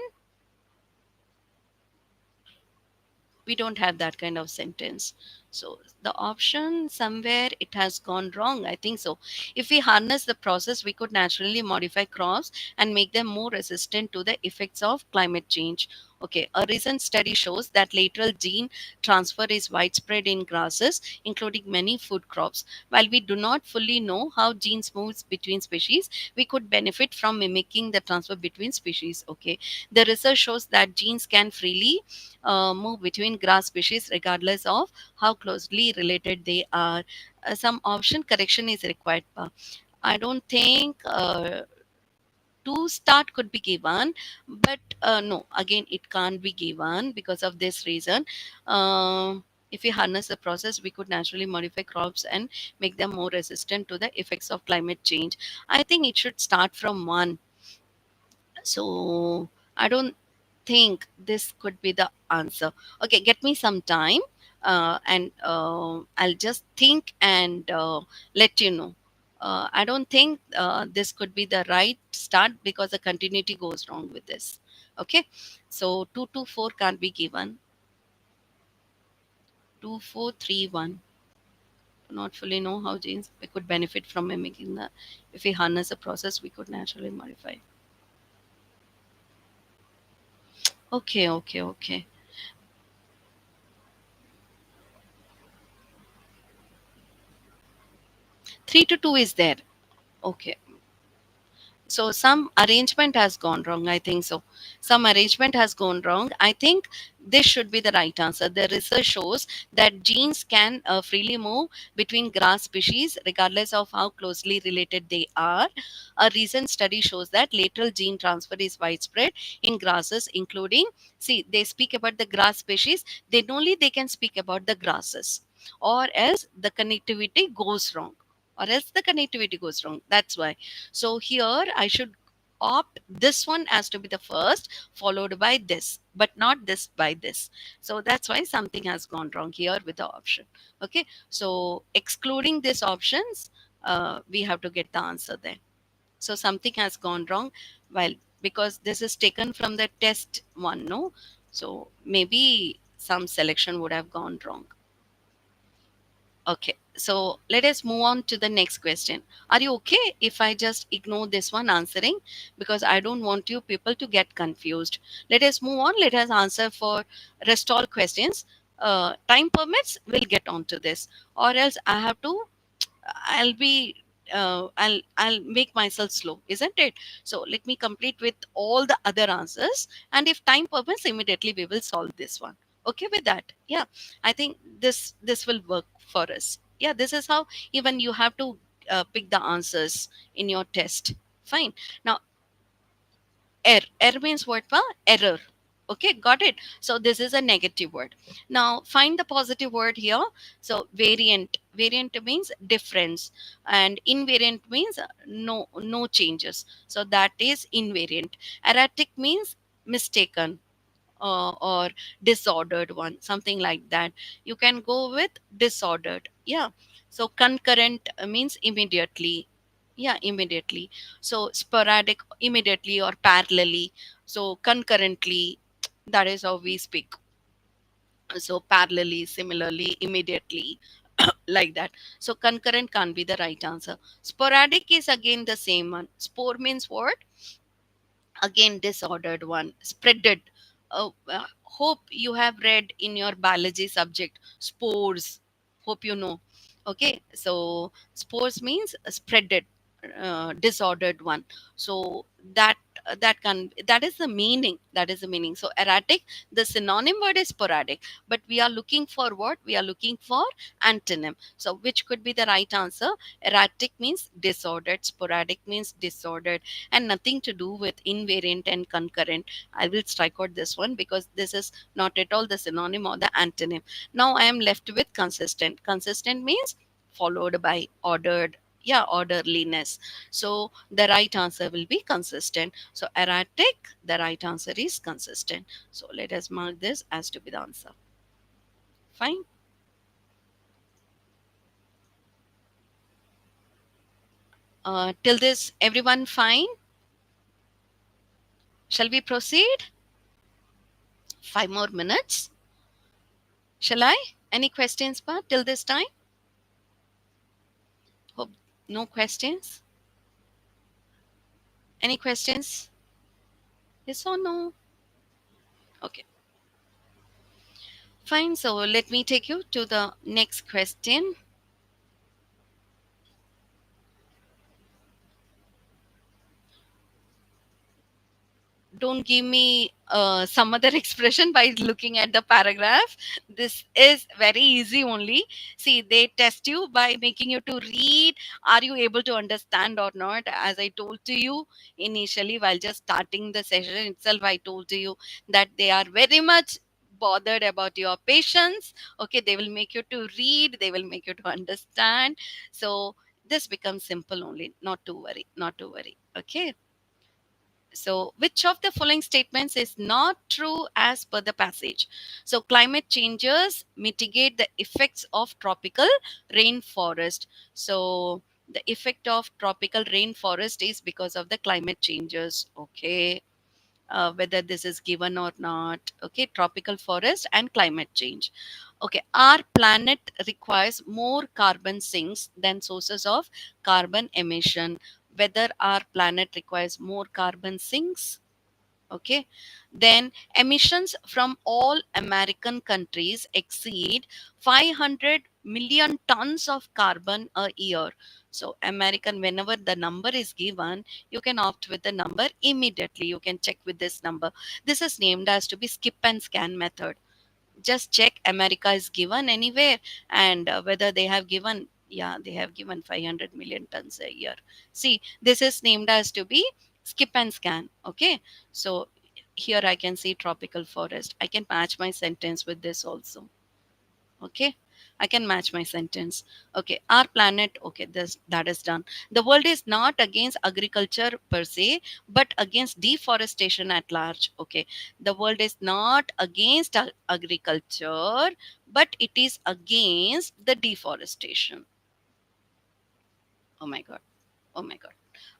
we don't have that kind of sentence. So the option somewhere it has gone wrong, I think so. If we harness the process, we could naturally modify crops and make them more resistant to the effects of climate change. Okay, a recent study shows that lateral gene transfer is widespread in grasses, including many food crops. While we do not fully know how genes move between species, we could benefit from mimicking the transfer between species. Okay, the research shows that genes can freely move between grass species regardless of how closely related they are. Some option correction is required. I don't think to start could be given, but no, again, it can't be given because of this reason. If we harness the process, we could naturally modify crops and make them more resistant to the effects of climate change. I think it should start from 1. So I don't think this could be the answer. Okay, get me some time, and I'll just think and let you know. I don't think this could be the right start because the continuity goes wrong with this. Okay, so 224 can't be given. 2431. Do not fully know how genes we could benefit from mimicking the. If we harness a process, we could naturally modify. Okay, okay, okay. 3 to 2 is there. Okay. So some arrangement has gone wrong. I think so. Some arrangement has gone wrong. I think this should be the right answer. The research shows that genes can freely move between grass species regardless of how closely related they are. A recent study shows that lateral gene transfer is widespread in grasses, including, see, they speak about the grass species, then only they can speak about the grasses. Or else the connectivity goes wrong. Or else the connectivity goes wrong. That's why. So here I should opt this one as to be the first, followed by this, but not this by this. So that's why something has gone wrong here with the option. Okay. So excluding these options, we have to get the answer there. So something has gone wrong. Well, because this is taken from the test one, no? So maybe some selection would have gone wrong. Okay, so let us move on to the next question. Are you okay if I just ignore this one answering? Because I don't want you people to get confused. Let us move on. Let us answer for rest all questions. Time permits, we'll get on to this. Or else I have to I'll be I'll make myself slow, isn't it? So let me complete with all the other answers, and if time permits, immediately we will solve this one. Okay with that? Yeah, I think this will work for us. Yeah, this is how even you have to pick the answers in your test. Fine. Now error means what pa? Error. Okay, got it. So this is a negative word. Now find the positive word here. So variant means difference, and invariant means no changes. So that is invariant. Erratic means mistaken, or disordered one, something like that. You can go with disordered. Yeah. So concurrent means immediately. Yeah, immediately. So sporadic, immediately or parallelly. So concurrently, that is how we speak. So parallelly, similarly, immediately, like that. So concurrent can't be the right answer. Sporadic is again the same one. Spore means what? Again disordered one. Spreaded. Hope you have read in your biology subject spores. Hope you know. Okay, so spores means spreaded, disordered one. So that is the meaning. That is the meaning. So erratic, the synonym word is sporadic, but we are looking for what? We are looking for antonym. So which could be the right answer? Erratic means disordered, sporadic means disordered, and nothing to do with invariant and concurrent. I will strike out this one because this is not at all the synonym or the antonym. Now I am left with consistent. Consistent means followed by ordered. Yeah, orderliness. So the right answer will be consistent. So erratic, the right answer is consistent. So let us mark this as to be the answer. Fine. Till this, everyone fine? Shall we proceed? 5 more minutes. Shall I? Any questions, pa, till this time? Hope no questions. Any questions? Yes or no? Okay, fine. So let me take you to the next question. Don't give me some other expression by looking at the paragraph. This is very easy only. See, they test you by making you to read. Are you able to understand or not? As I told to you initially, while just starting the session itself, I told to you that they are very much bothered about your patience. Okay, they will make you to read, they will make you to understand. So this becomes simple only. Not to worry, not to worry. Okay. So, which of the following statements is not true as per the passage? So, climate changes mitigate the effects of tropical rainforest. So, the effect of tropical rainforest is because of the climate changes. Okay. Whether this is given or not. Okay. Tropical forest and climate change. Okay. Our planet requires more carbon sinks than sources of carbon emission. Whether our planet requires more carbon sinks. Okay, then emissions from all American countries exceed 500 million tons of carbon a year. So American, whenever the number is given, you can opt with the number immediately. You can check with this number. This is named as to be skip and scan method. Just check America is given anywhere, and whether they have given, yeah, they have given 500 million tons a year. See, this is named as to be skip and scan. Okay, so here I can see tropical forest. I can match my sentence with this also. Okay, I can match my sentence. Okay, our planet, okay, this that is done. The world is not against agriculture per se, but against deforestation at large. Okay, the world is not against agriculture, but it is against the deforestation. Oh my god. Oh my God.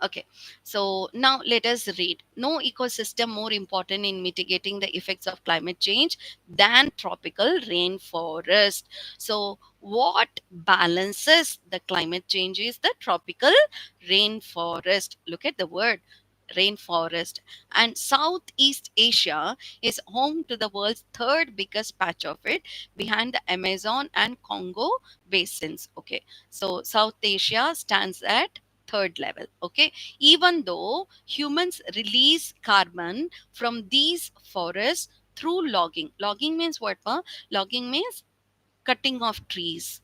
Okay. So now let us read. No ecosystem more important in mitigating the effects of climate change than tropical rainforest. So what balances the climate change is the tropical rainforest. Look at the word rainforest. And Southeast Asia is home to the world's third biggest patch of it behind the Amazon and Congo basins. Okay. So South Asia stands at third level. Okay, even though humans release carbon from these forests through logging means what, logging means cutting off trees.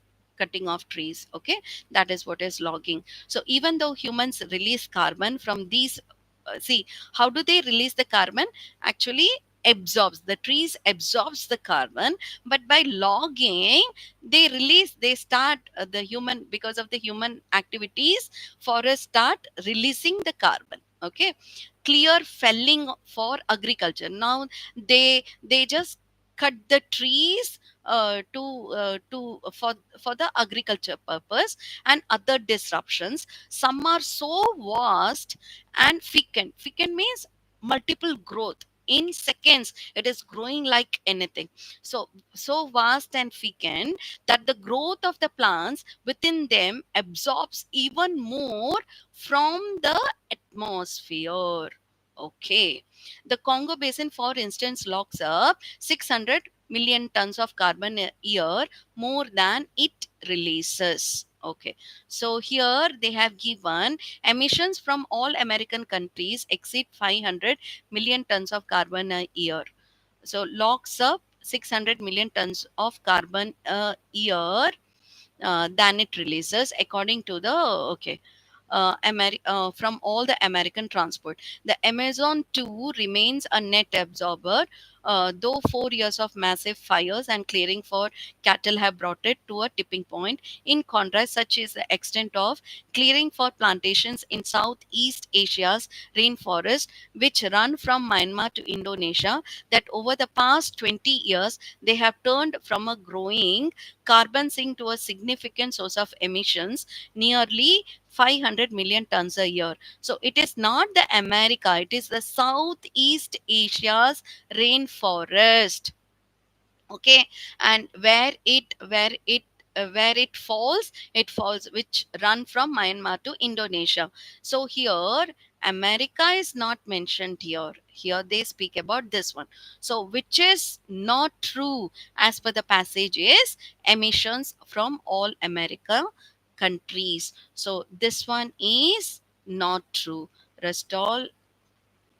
Okay, that is what is logging. So even though humans release carbon from these, see, how do they release the carbon? Actually, absorbs, the trees absorbs the carbon, but by logging they start, the human, because of the human activities, forests start releasing the carbon. Okay, clear felling for agriculture. Now they just cut the trees to for the agriculture purpose and other disruptions. Some are so vast and frequent. Frequent means multiple growth. In seconds it is growing like anything. So vast and frequent that the growth of the plants within them absorbs even more from the atmosphere. Okay, the Congo basin, for instance, locks up 600 million tons of carbon a year, more than it releases. Okay, so here they have given emissions from all American countries exceed 500 million tons of carbon a year. So locks up 600 million tons of carbon a year than it releases, according to the, okay, from all the American transport. The Amazon too remains a net absorber, though 4 years of massive fires and clearing for cattle have brought it to a tipping point. In contrast, such is the extent of clearing for plantations in Southeast Asia's rainforest, which run from Myanmar to Indonesia, that over the past 20 years they have turned from a growing carbon sink to a significant source of emissions, nearly 500 million tons a year. So it is not the America, it is the Southeast Asia's rainforest. Okay, and where it falls, which run from Myanmar to Indonesia. So here America is not mentioned here. Here they speak about this one. So which is not true as per the passage is emissions from all America countries. So this one is not true. Rest all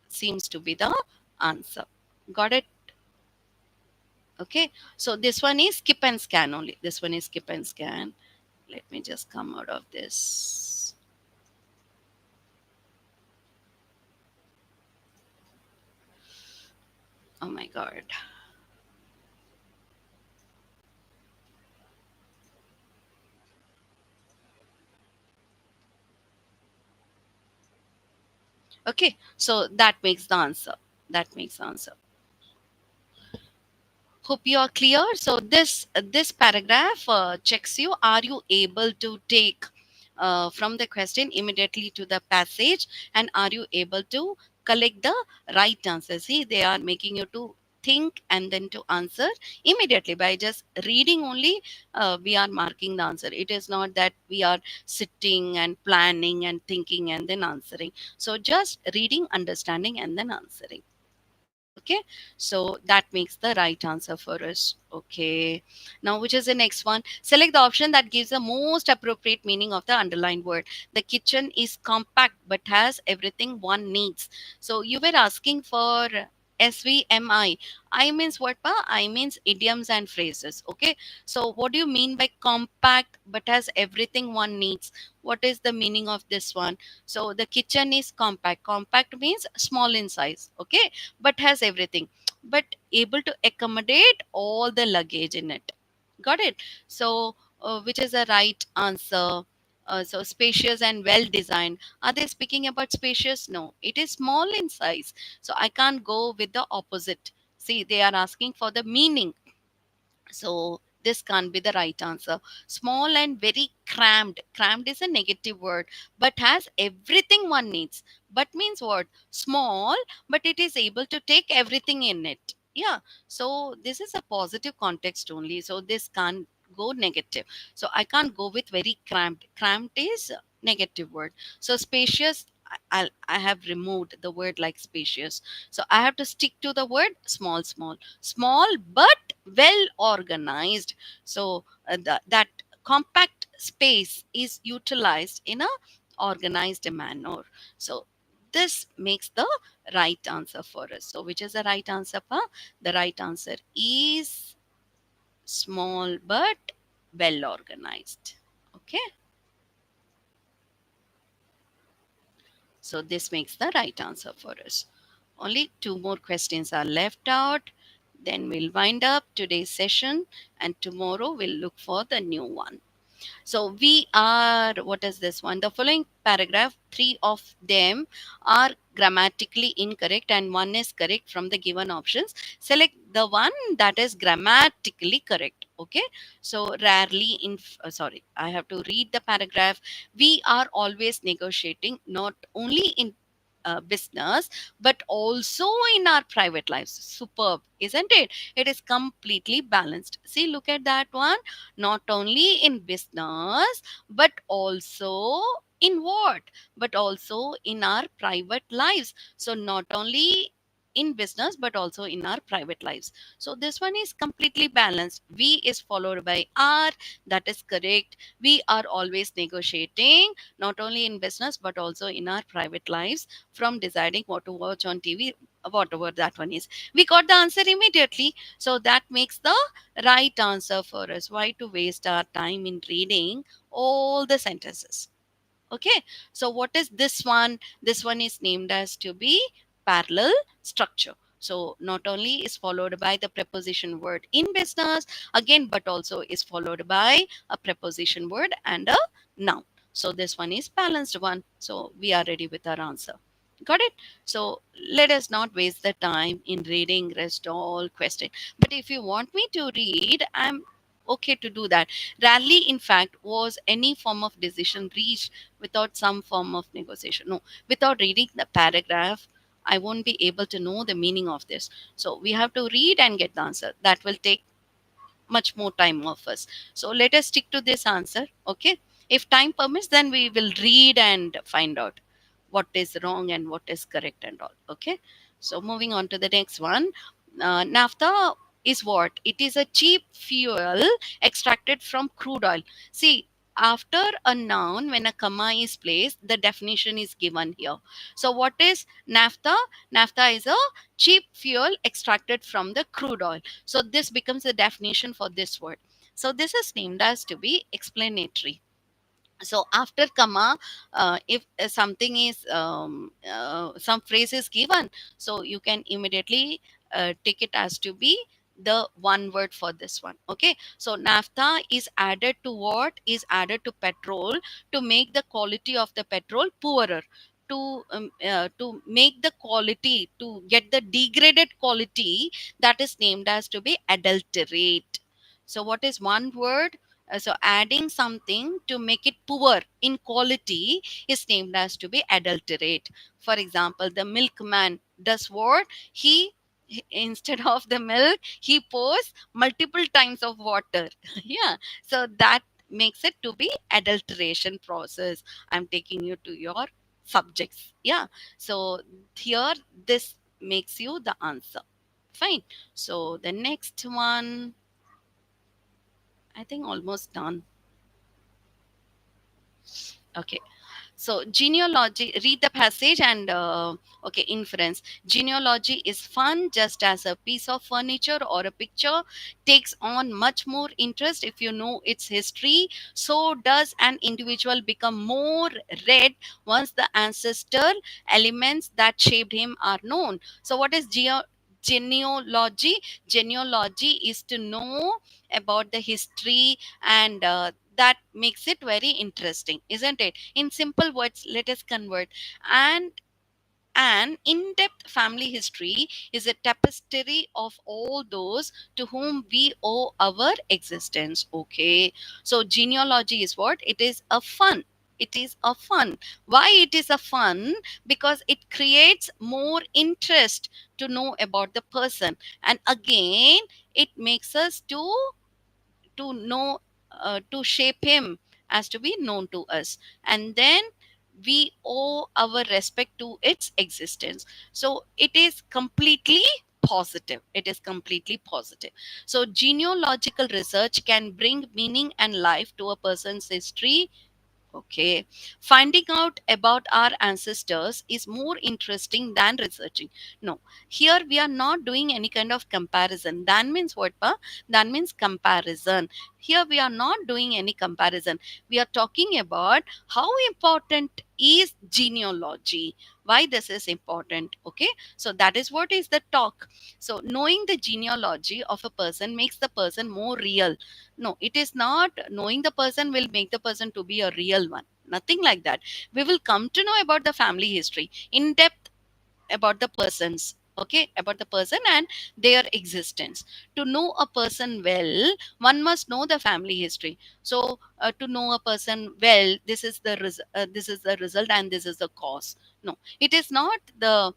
seems to be the answer. Got it? Okay, so this one is skip and scan only. This one is skip and scan. Let me just come out of this. Oh my god. Okay, so that makes the answer. That makes the answer. Hope you are clear. So this paragraph checks you, are you able to take from the question immediately to the passage, and are you able to collect the right answer. See, they are making you to think and then to answer immediately by just reading only. We are marking the answer. It is not that we are sitting and planning and thinking and then answering. So just reading, understanding, and then answering. Okay, so that makes the right answer for us. Okay, now which is the next one? Select the option that gives the most appropriate meaning of the underlined word. The kitchen is compact but has everything one needs. So you were asking for SVMI. I means what pa? I means idioms and phrases. Okay, so what do you mean by compact but has everything one needs? What is the meaning of this one? So the kitchen is compact. Compact means small in size. Okay, but has everything, but able to accommodate all the luggage in it. Got it? So which is the right answer? So spacious and well designed. Are they speaking about spacious? No, it is small in size. So I can't go with the opposite. See, they are asking for the meaning, so this can't be the right answer. Small and very crammed. Crammed is a negative word, but has everything one needs. But means what? Small, but it is able to take everything in it. Yeah. So this is a positive context only. So this can't go negative. So I can't go with very cramped. Cramped is a negative word. So spacious. I have removed the word like spacious. So I have to stick to the word small, small, small, but well organized. So that compact space is utilized in a organized manner. So this makes the right answer for us. So which is the right answer pa? The right answer is small but well organized. Okay, so this makes the right answer for us. Only two more questions are left out, then we'll wind up today's session, and tomorrow we'll look for the new one. So we are, what is this one? The following paragraph, three of them are grammatically incorrect and one is correct from the given options. Select the one that is grammatically correct. Okay. So rarely sorry, I have to read the paragraph. We are always negotiating, not only in business but also in our private lives. Superb, isn't it? It is completely balanced. See, look at that one. Not only in business but also in what? But also in our private lives. So not only in business but also in our private lives. So this one is completely balanced. V is followed by R. That is correct. We are always negotiating, not only in business but also in our private lives, from deciding what to watch on TV, whatever that one is. We got the answer immediately. So that makes the right answer for us. Why to waste our time in reading all the sentences? Okay, so what is this one? This one is named as to be parallel structure. So not only is followed by the preposition word in business again, but also is followed by a preposition word and a noun. So this one is balanced one. So we are ready with our answer. Got it? So let us not waste the time in reading rest all question. But if you want me to read, I'm okay to do that. Rarely, in fact, was any form of decision reached without some form of negotiation. No, without reading the paragraph, I won't be able to know the meaning of this. So we have to read and get the answer. That will take much more time of us. So let us stick to this answer. Okay. If time permits, then we will read and find out what is wrong and what is correct and all. Okay. So moving on to the next one. Naphtha is what? It is a cheap fuel extracted from crude oil. See, after a noun, when a comma is placed, the definition is given here. So what is naphtha? Naphtha is a cheap fuel extracted from the crude oil. So this becomes the definition for this word. So this is named as to be explanatory. So after comma, if something is some phrase is given, so you can immediately take it as to be the one word for this one. Okay, so naphtha is added to what? Is added to petrol to make the quality of the petrol poorer. to make the quality, to get the degraded quality, that is named as to be adulterate. So what is one word? So adding something to make it poor in quality is named as to be adulterate. For example, the milkman does what? Instead of the milk, he pours multiple times of water. Yeah. So that makes it to be adulteration process. I'm taking you to your subjects. Yeah. So here this makes you the answer. Fine. So the next one, I think almost done. Okay. So genealogy, read the passage and okay, inference. Genealogy is fun just as a piece of furniture or a picture takes on much more interest if you know its history. So does an individual become more read once the ancestral elements that shaped him are known. So what is genealogy? Genealogy is to know about the history, and that makes it very interesting, isn't it? In simple words, let us convert. And an in depth family history is a tapestry of all those to whom we owe our existence. Okay. So, genealogy is what? It is a fun. It is a fun. Why it is a fun? Because it creates more interest to know about the person. And again, it makes us to know, to shape him as to be known to us, and then we owe our respect to its existence. So it is completely positive, it is completely positive. So genealogical research can bring meaning and life to a person's history. Okay. Finding out about our ancestors is more interesting than researching. No, here we are not doing any kind of comparison. That means what, pa? That means comparison. Here we are not doing any comparison. We are talking about how important is genealogy. Why this is important. Okay. So that is what is the talk. So knowing the genealogy of a person makes the person more real. No, it is not knowing the person will make the person to be a real one. Nothing like that. We will come to know about the family history in depth, about the persons. Okay, about the person and their existence. To know a person well, one must know the family history. So to know a person well, this is the this is the result and this is the cause. No, it is not the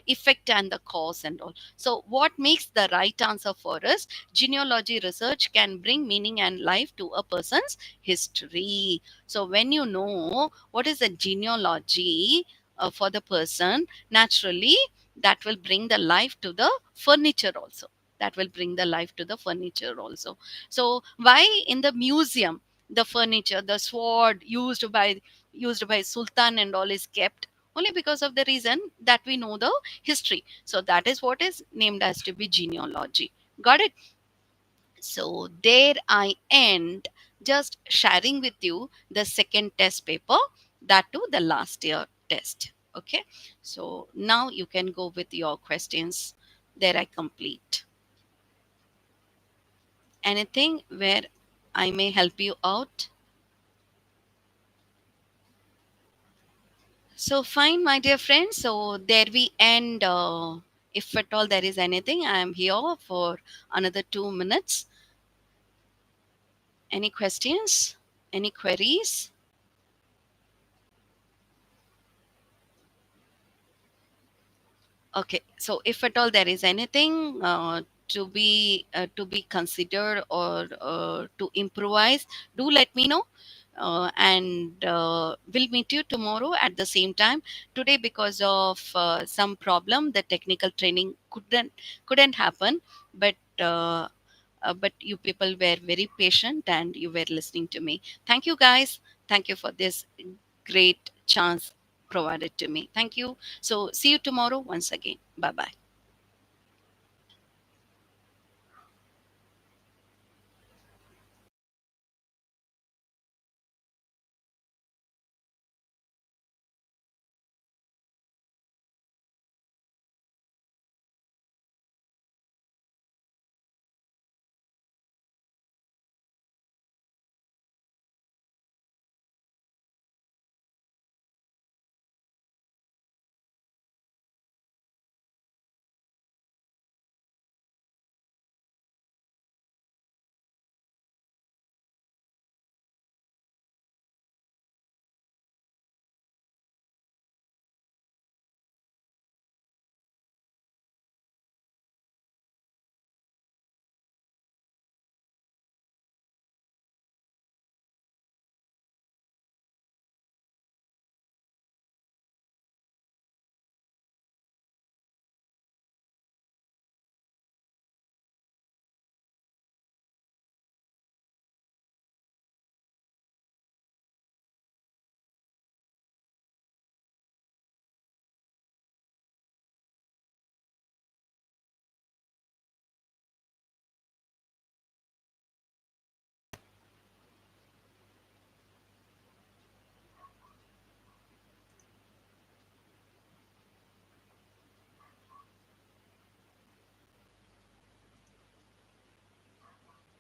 effect and the cause and all. So what makes the right answer for us? Genealogy research can bring meaning and life to a person's history. So when you know what is a genealogy for the person, naturally that will bring the life to the furniture also. That will bring the life to the furniture also. So why in the museum the furniture, the sword used by sultan and all is kept? Only because of the reason that we know the history. So that is what is named as to be genealogy. Got it? So there I end, just sharing with you the second test paper, that too the last year test. Okay. So now you can go with your questions. There I complete. Anything where I may help you out? So fine, my dear friends. So there we end. If at all there is anything, I am here for another 2 minutes. Any questions? Any queries? Okay, so if at all there is anything to be considered or to improvise, do let me know. And we'll meet you tomorrow at the same time. Today, because of some problem, the technical training couldn't happen. But you people were very patient and you were listening to me. Thank you, guys. Thank you for this great chance provided to me. Thank you. So, see you tomorrow once again. Bye bye.